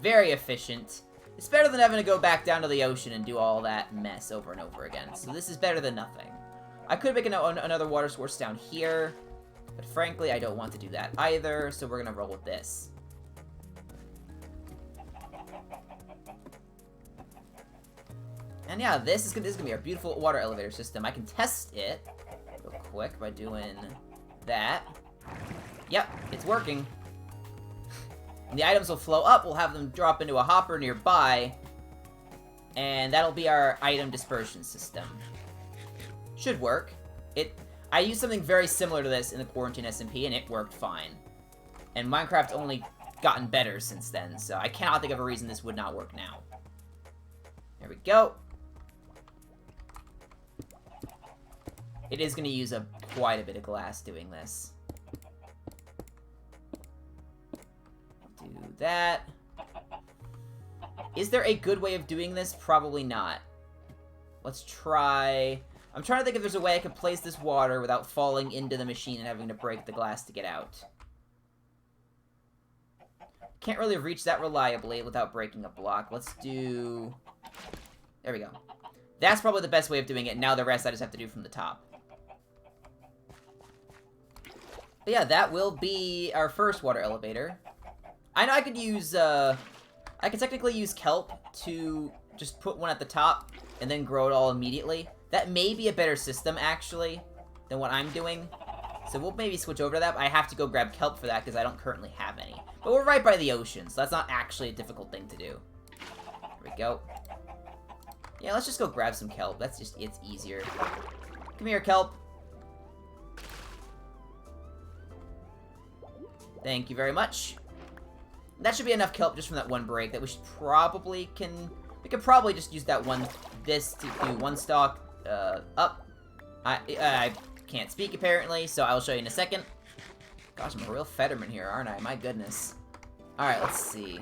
Very efficient. It's better than having to go back down to the ocean and do all that mess over and over again. So this is better than nothing. I could make another water source down here, but frankly, I don't want to do that either, so we're gonna roll with this. And yeah, this is gonna be our beautiful water elevator system. I can test it real quick by doing that. Yep, it's working. And the items will flow up, we'll have them drop into a hopper nearby, and that'll be our item dispersion system. Should work. I used something very similar to this in the Quarantine SMP, and it worked fine. And Minecraft's only gotten better since then, so I cannot think of a reason this would not work now. There we go. It is going to use quite a bit of glass doing this. Do that. Is there a good way of doing this? Probably not. Let's try... I'm trying to think if there's a way I could place this water without falling into the machine and having to break the glass to get out. Can't really reach that reliably without breaking a block. Let's do... There we go. That's probably the best way of doing it. Now the rest I just have to do from the top. But yeah, that will be our first water elevator. I know I could use, I could technically use kelp to just put one at the top and then grow it all immediately. That may be a better system, actually, than what I'm doing. So we'll maybe switch over to that, but I have to go grab kelp for that because I don't currently have any. But we're right by the ocean, so that's not actually a difficult thing to do. There we go. Yeah, let's just go grab some kelp. It's easier. Come here, kelp. Thank you very much. That should be enough kelp just from that one break that we should probably we could probably just use that this to do one stalk, up. I can't speak apparently, so I'll show you in a second. Gosh, I'm a real Fetterman here, aren't I? My goodness. Alright, let's see.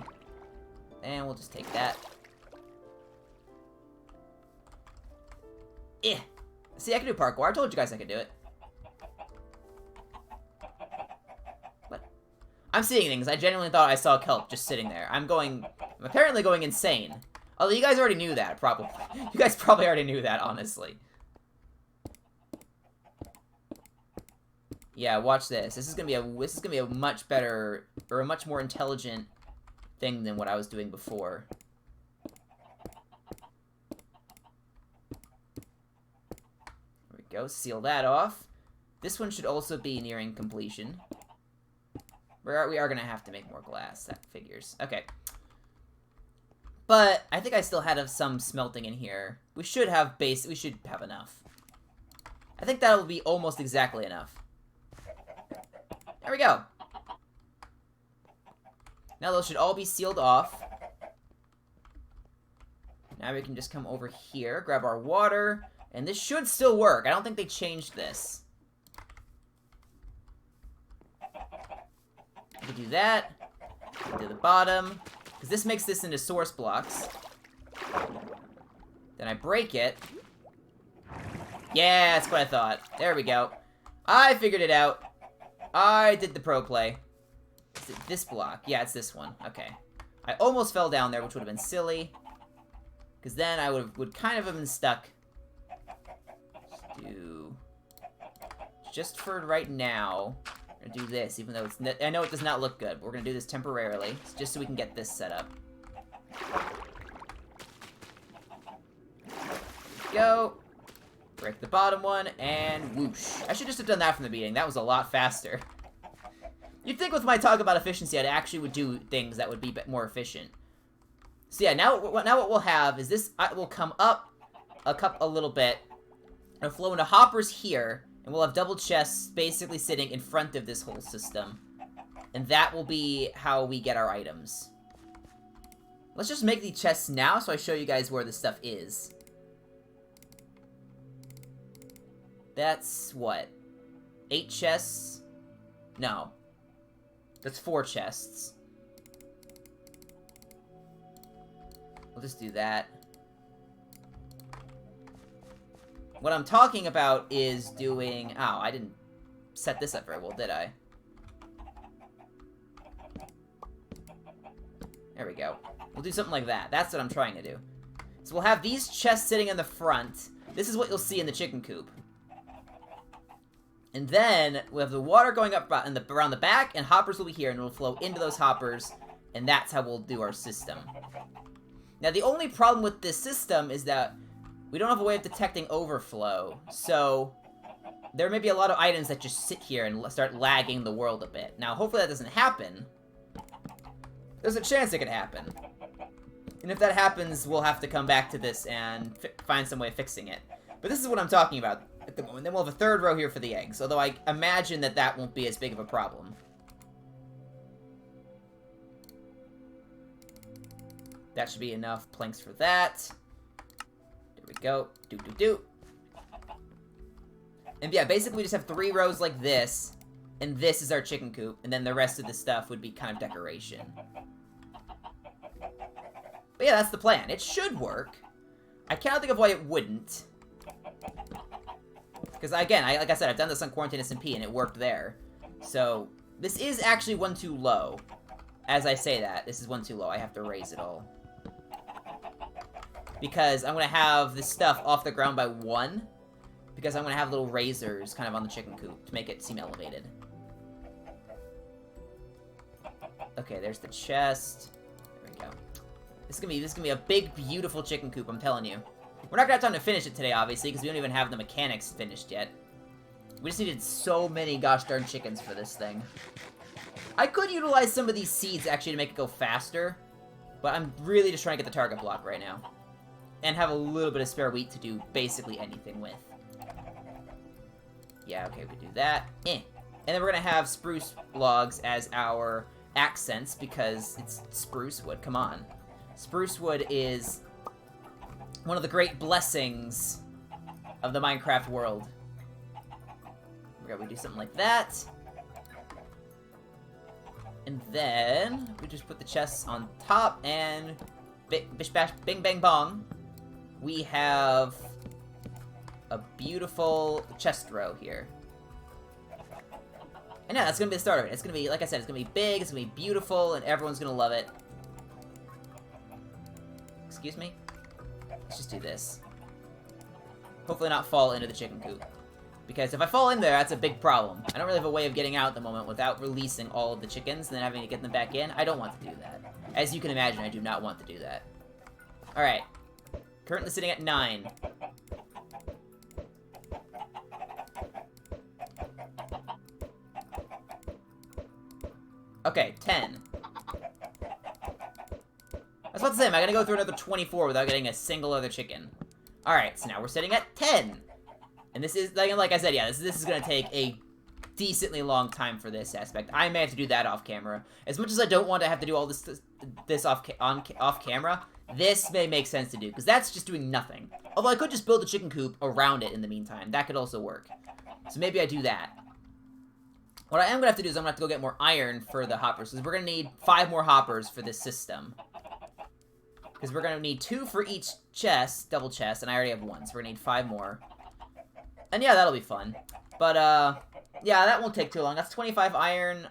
And we'll just take that. Eh. See, I can do parkour. I told you guys I could do it. What? I'm seeing things. I genuinely thought I saw kelp just sitting there. I'm apparently going insane. Although you guys already knew that, probably. You guys probably already knew that, honestly. Yeah, watch this. This is gonna be a much better, or a much more intelligent thing than what I was doing before. There we go. Seal that off. This one should also be nearing completion. We are gonna have to make more glass. That figures. Okay. But I think I still had some smelting in here. We should have enough. I think that'll be almost exactly enough. There we go. Now those should all be sealed off. Now we can just come over here, grab our water, and this should still work. I don't think they changed this. I can do that. To the bottom. Because this makes this into source blocks. Then I break it. Yeah, that's what I thought. There we go. I figured it out. I did the pro play. Is it this block? Yeah, it's this one. Okay. I almost fell down there, which would have been silly. Because then I would kind of have been stuck. Just for right now, I'm gonna do this, even though I know it does not look good, but we're gonna do this temporarily, just so we can get this set up. Go. Break the bottom one, and whoosh. I should just have done that from the beginning. That was a lot faster. You'd think with my talk about efficiency, I'd actually would do things that would be more efficient. So yeah, now what we'll have is this will come up a little bit, and flow into hoppers here, and we'll have double chests basically sitting in front of this whole system. And that will be how we get our items. Let's just make the chests now, so I show you guys where this stuff is. That's, what? 8 chests? No. That's 4 chests. We'll just do that. What I'm talking about is doing... Oh, I didn't set this up very well, did I? There we go. We'll do something like that. That's what I'm trying to do. So we'll have these chests sitting in the front. This is what you'll see in the chicken coop. And then we'll have the water going up around the back, and hoppers will be here, and it'll flow into those hoppers, and that's how we'll do our system. Now, the only problem with this system is that we don't have a way of detecting overflow, so there may be a lot of items that just sit here and start lagging the world a bit. Now, hopefully that doesn't happen. There's a chance it could happen. And if that happens, we'll have to come back to this and find some way of fixing it. But this is what I'm talking about at the moment. Then we'll have a third row here for the eggs, although I imagine that won't be as big of a problem. That should be enough planks for that. There we go. Do. And yeah, basically we just have 3 rows like this, and this is our chicken coop, and then the rest of the stuff would be kind of decoration. But yeah, that's the plan. It should work. I cannot think of why it wouldn't. Because again, like I said, I've done this on Quarantine SMP, and it worked there. So, this is actually one too low. As I say that, this is one too low. I have to raise it all. Because I'm going to have this stuff off the ground by 1. Because I'm going to have little razors kind of on the chicken coop to make it seem elevated. Okay, there's the chest. There we go. This is gonna be a big, beautiful chicken coop, I'm telling you. We're not gonna have time to finish it today, obviously, because we don't even have the mechanics finished yet. We just needed so many gosh darn chickens for this thing. I could utilize some of these seeds, actually, to make it go faster. But I'm really just trying to get the target block right now. And have a little bit of spare wheat to do basically anything with. Yeah, okay, we do that. And then we're going to have spruce logs as our accents because it's spruce wood. Come on. Spruce wood is one of the great blessings of the Minecraft world. We're going to do something like that. And then we just put the chests on top and bish bash bing bang bong. We have a beautiful chest row here. And yeah, that's gonna be the start of it. It's gonna be, like I said, it's gonna be big, it's gonna be beautiful, and everyone's gonna love it. Excuse me? Let's just do this. Hopefully not fall into the chicken coop. Because if I fall in there, that's a big problem. I don't really have a way of getting out at the moment without releasing all of the chickens and then having to get them back in. I don't want to do that. As you can imagine, I do not want to do that. Alright. Currently sitting at 9. Okay, 10. I was about to say, am I gonna go through another 24 without getting a single other chicken? Alright, so now we're sitting at 10. And this is, like I said, yeah, this is gonna take a decently long time for this aspect. I may have to do that off camera. As much as I don't want to have to do all this off camera, this may make sense to do, because that's just doing nothing. Although I could just build a chicken coop around it in the meantime. That could also work. So maybe I do that. What I am going to have to do is I'm going to have to go get more iron for the hoppers, because we're going to need 5 more hoppers for this system. Because we're going to need 2 for each chest, double chest, and I already have 1, so we're going to need 5 more. And yeah, that'll be fun. But, yeah, that won't take too long. That's 25 iron.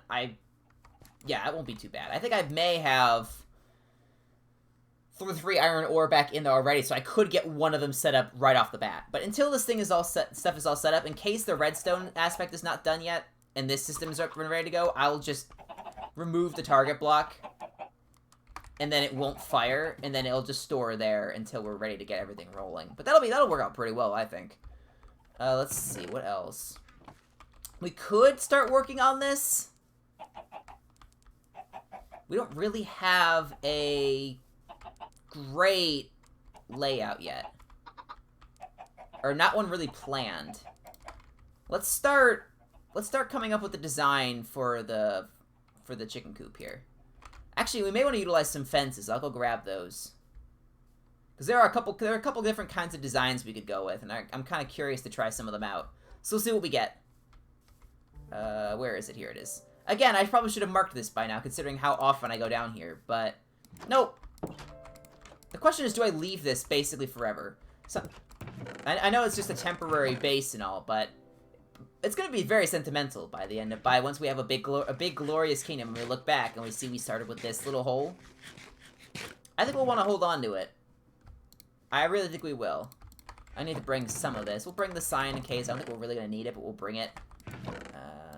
Yeah, it won't be too bad. I think I may have 3 iron ore back in there already, so I could get one of them set up right off the bat. But until this thing is all set, stuff is all set up, in case the redstone aspect is not done yet, and this system is ready to go, I'll just remove the target block, and then it won't fire, and then it'll just store there until we're ready to get everything rolling. But that'll work out pretty well, I think. Let's see, what else? We could start working on this. We don't really have a great layout yet. Or not one really planned. Let's start coming up with the design for the chicken coop here. Actually, we may want to utilize some fences. I'll go grab those. Because there are a couple different kinds of designs we could go with, and I'm kind of curious to try some of them out. So we'll see what we get. Where is it? Here it is. Again, I probably should have marked this by now, considering how often I go down here, but nope. The question is, do I leave this basically forever? So, I know it's just a temporary base and all, but it's going to be very sentimental by the end of, once we have a big glorious kingdom and we look back and we see we started with this little hole. I think we'll want to hold on to it. I really think we will. I need to bring some of this. We'll bring the sign in case. I don't think we're really going to need it, but we'll bring it.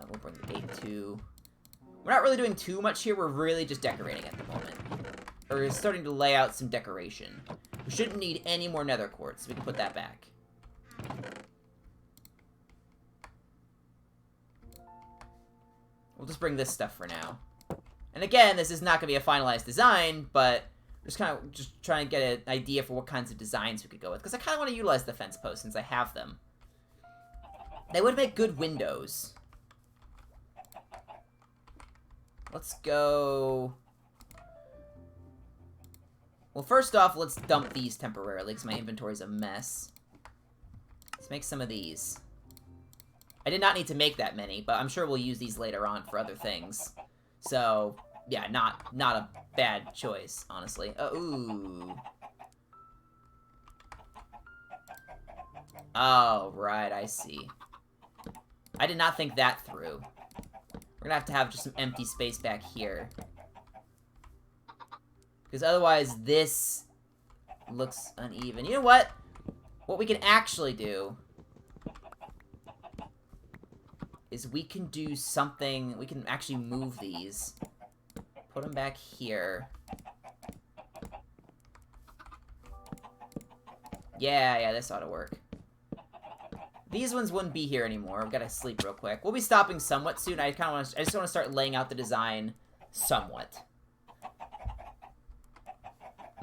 We'll bring the gate too. We're not really doing too much here. We're really just decorating at the moment. Or we're starting to lay out some decoration. We shouldn't need any more nether quartz. So we can put that back. We'll just bring this stuff for now. And again, this is not going to be a finalized design, but just trying to get an idea for what kinds of designs we could go with. Because I kind of want to utilize the fence posts since I have them. They would make good windows. Let's go... Well, first off, let's dump these temporarily, because my inventory's a mess. Let's make some of these. I did not need to make that many, but I'm sure we'll use these later on for other things. So, yeah, not a bad choice, honestly. Ooh. Oh, right, I see. I did not think that through. We're gonna have to have just some empty space back here. Because otherwise, this looks uneven. You know what? What we can actually do is we can do something. We can actually move these. Put them back here. Yeah, this ought to work. These ones wouldn't be here anymore. We've got to sleep real quick. We'll be stopping somewhat soon. I just want to start laying out the design somewhat.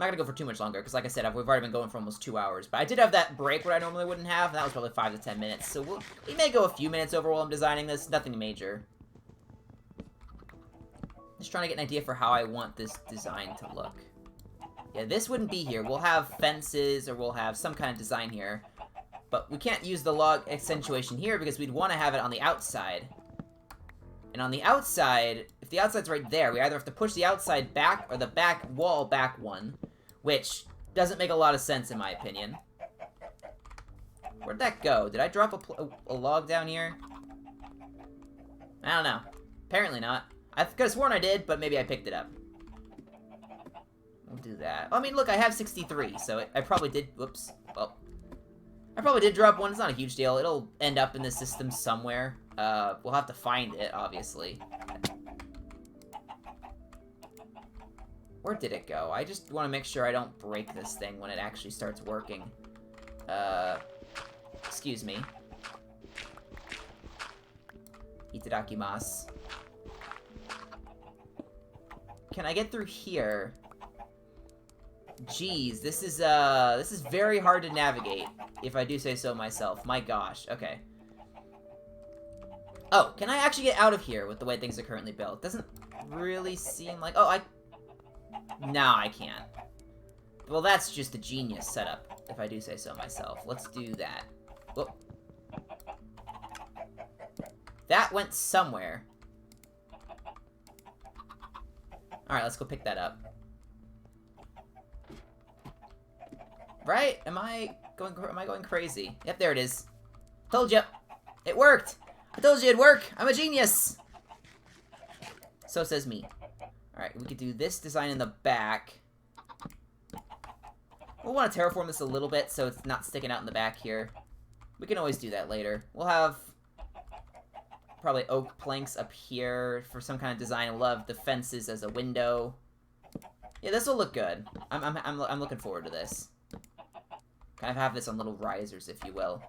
not gonna go for too much longer, because like I said, we've already been going for almost 2 hours. But I did have that break where I normally wouldn't have, and that was probably 5 to 10 minutes. So we may go a few minutes over while I'm designing this. Nothing major. Just trying to get an idea for how I want this design to look. Yeah, this wouldn't be here. We'll have fences, or we'll have some kind of design here. But we can't use the log accentuation here, because we'd want to have it on the outside. And on the outside, if the outside's right there, we either have to push the outside back, or the back wall back one. Which doesn't make a lot of sense, in my opinion. Where'd that go? Did I drop a log down here? I don't know. Apparently not. I could have sworn I did, but maybe I picked it up. We'll do that. I mean, look, I have 63, so I probably did... Whoops. Well, I probably did drop one. It's not a huge deal. It'll end up in the system somewhere. We'll have to find it, obviously. Where did it go? I just want to make sure I don't break this thing when it actually starts working. Excuse me. Itadakimasu. Can I get through here? Jeez, this is very hard to navigate, if I do say so myself. My gosh, okay. Oh, can I actually get out of here with the way things are currently built? Doesn't really seem like... Oh, No, I can't. Well, that's just a genius setup, if I do say so myself. Let's do that. Whoop. That went somewhere. Alright, let's go pick that up. Right? Am I going crazy? Yep, there it is. Told you. It worked. I told you it'd work. I'm a genius. So says me. Alright, we could do this design in the back. We'll want to terraform this a little bit so it's not sticking out in the back here. We can always do that later. We'll have probably oak planks up here for some kind of design. We'll have the fences as a window. Yeah, this will look good. I'm looking forward to this. Kind of have this on little risers, if you will.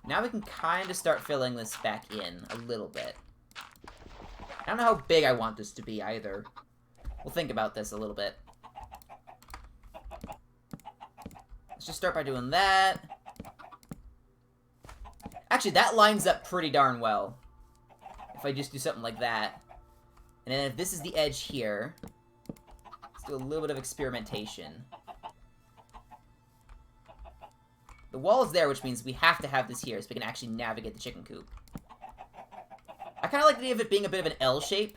Now we can kind of start filling this back in a little bit. I don't know how big I want this to be, either. We'll think about this a little bit. Let's just start by doing that. Actually, that lines up pretty darn well. If I just do something like that. And then if this is the edge here, let's do a little bit of experimentation. The wall is there, which means we have to have this here so we can actually navigate the chicken coop. I kind of like the idea of it being a bit of an L shape.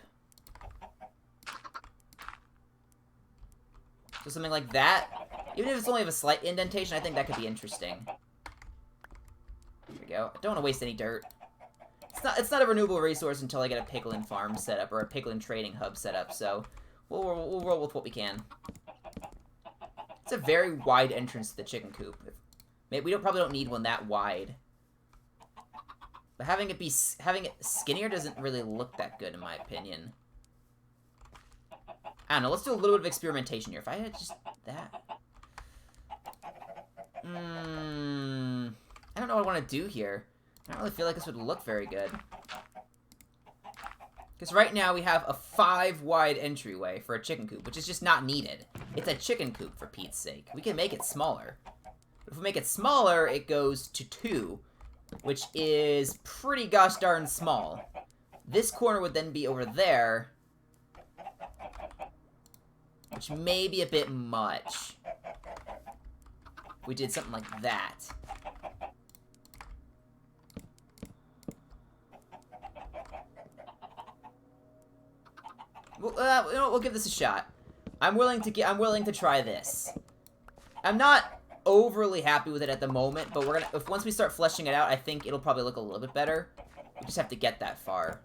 So something like that. Even if it's only of a slight indentation, I think that could be interesting. There we go. I don't want to waste any dirt. It's not a renewable resource until I get a piglin farm set up, or a piglin trading hub set up, so we'll roll with what we can. It's a very wide entrance to the chicken coop. We probably don't need one that wide. But having it skinnier doesn't really look that good, in my opinion. I don't know, let's do a little bit of experimentation here. If I had just that... I don't know what I want to do here. I don't really feel like this would look very good. Because right now we have a 5-wide entryway for a chicken coop, which is just not needed. It's a chicken coop, for Pete's sake. We can make it smaller. But if we make it smaller, it goes to 2, which is pretty gosh darn small. This corner would then be over there, which may be a bit much. We did something like that. Well, you know what, we'll give this a shot. I'm willing to try this. I'm not overly happy with it at the moment, but once we start fleshing it out, I think it'll probably look a little bit better. We just have to get that far.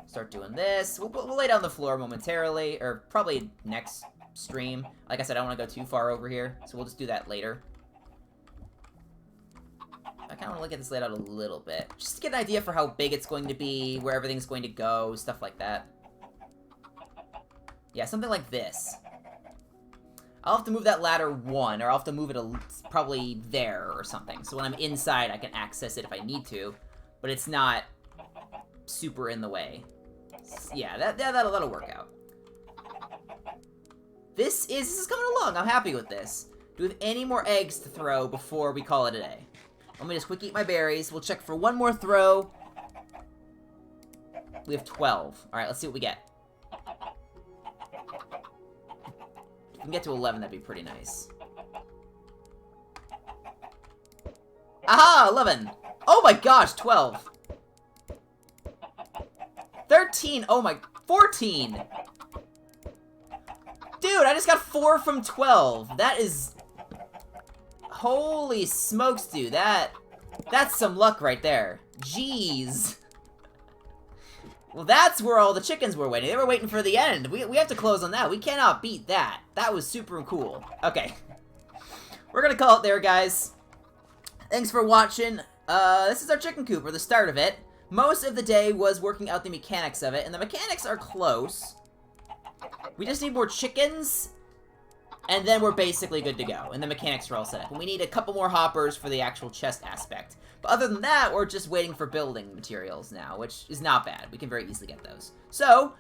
Start doing this. We'll lay down the floor momentarily, or probably next stream. Like I said, I don't want to go too far over here, so we'll just do that later. I kind of want to look at this laid out a little bit, just to get an idea for how big it's going to be, where everything's going to go, stuff like that. Yeah, something like this. I'll have to move that ladder 1, or I'll have to move it probably there or something. So when I'm inside, I can access it if I need to, but it's not super in the way. Yeah, that'll work out. This is coming along. I'm happy with this. Do we have any more eggs to throw before we call it a day? Let me just quick eat my berries. We'll check for one more throw. We have 12. Alright, let's see what we get. If we can get to 11, that'd be pretty nice. Aha! 11! Oh my gosh, 12! 13! Oh my... 14! Dude, I just got 4 from 12! That is... Holy smokes, dude. That's some luck right there. Jeez. Well, that's where all the chickens were waiting. They were waiting for the end. We have to close on that. We cannot beat that. That was super cool. Okay. We're gonna call it there, guys. Thanks for watching. This is our chicken coop, or the start of it. Most of the day was working out the mechanics of it, and the mechanics are close. We just need more chickens, and then we're basically good to go, and the mechanics are all set up. And we need a couple more hoppers for the actual chest aspect. But other than that, we're just waiting for building materials now, which is not bad. We can very easily get those. So,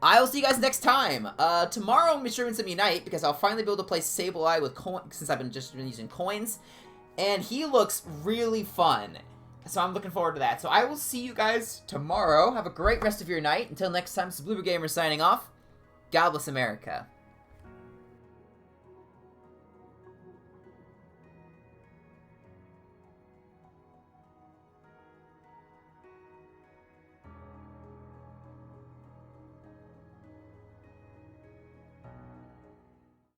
I will see you guys next time. Tomorrow I'm streaming some Unite, because I'll finally be able to play Sableye with coins, since I've been using coins. And he looks really fun. So I'm looking forward to that. So I will see you guys tomorrow. Have a great rest of your night. Until next time, this is Bloober Gamer signing off. God bless America.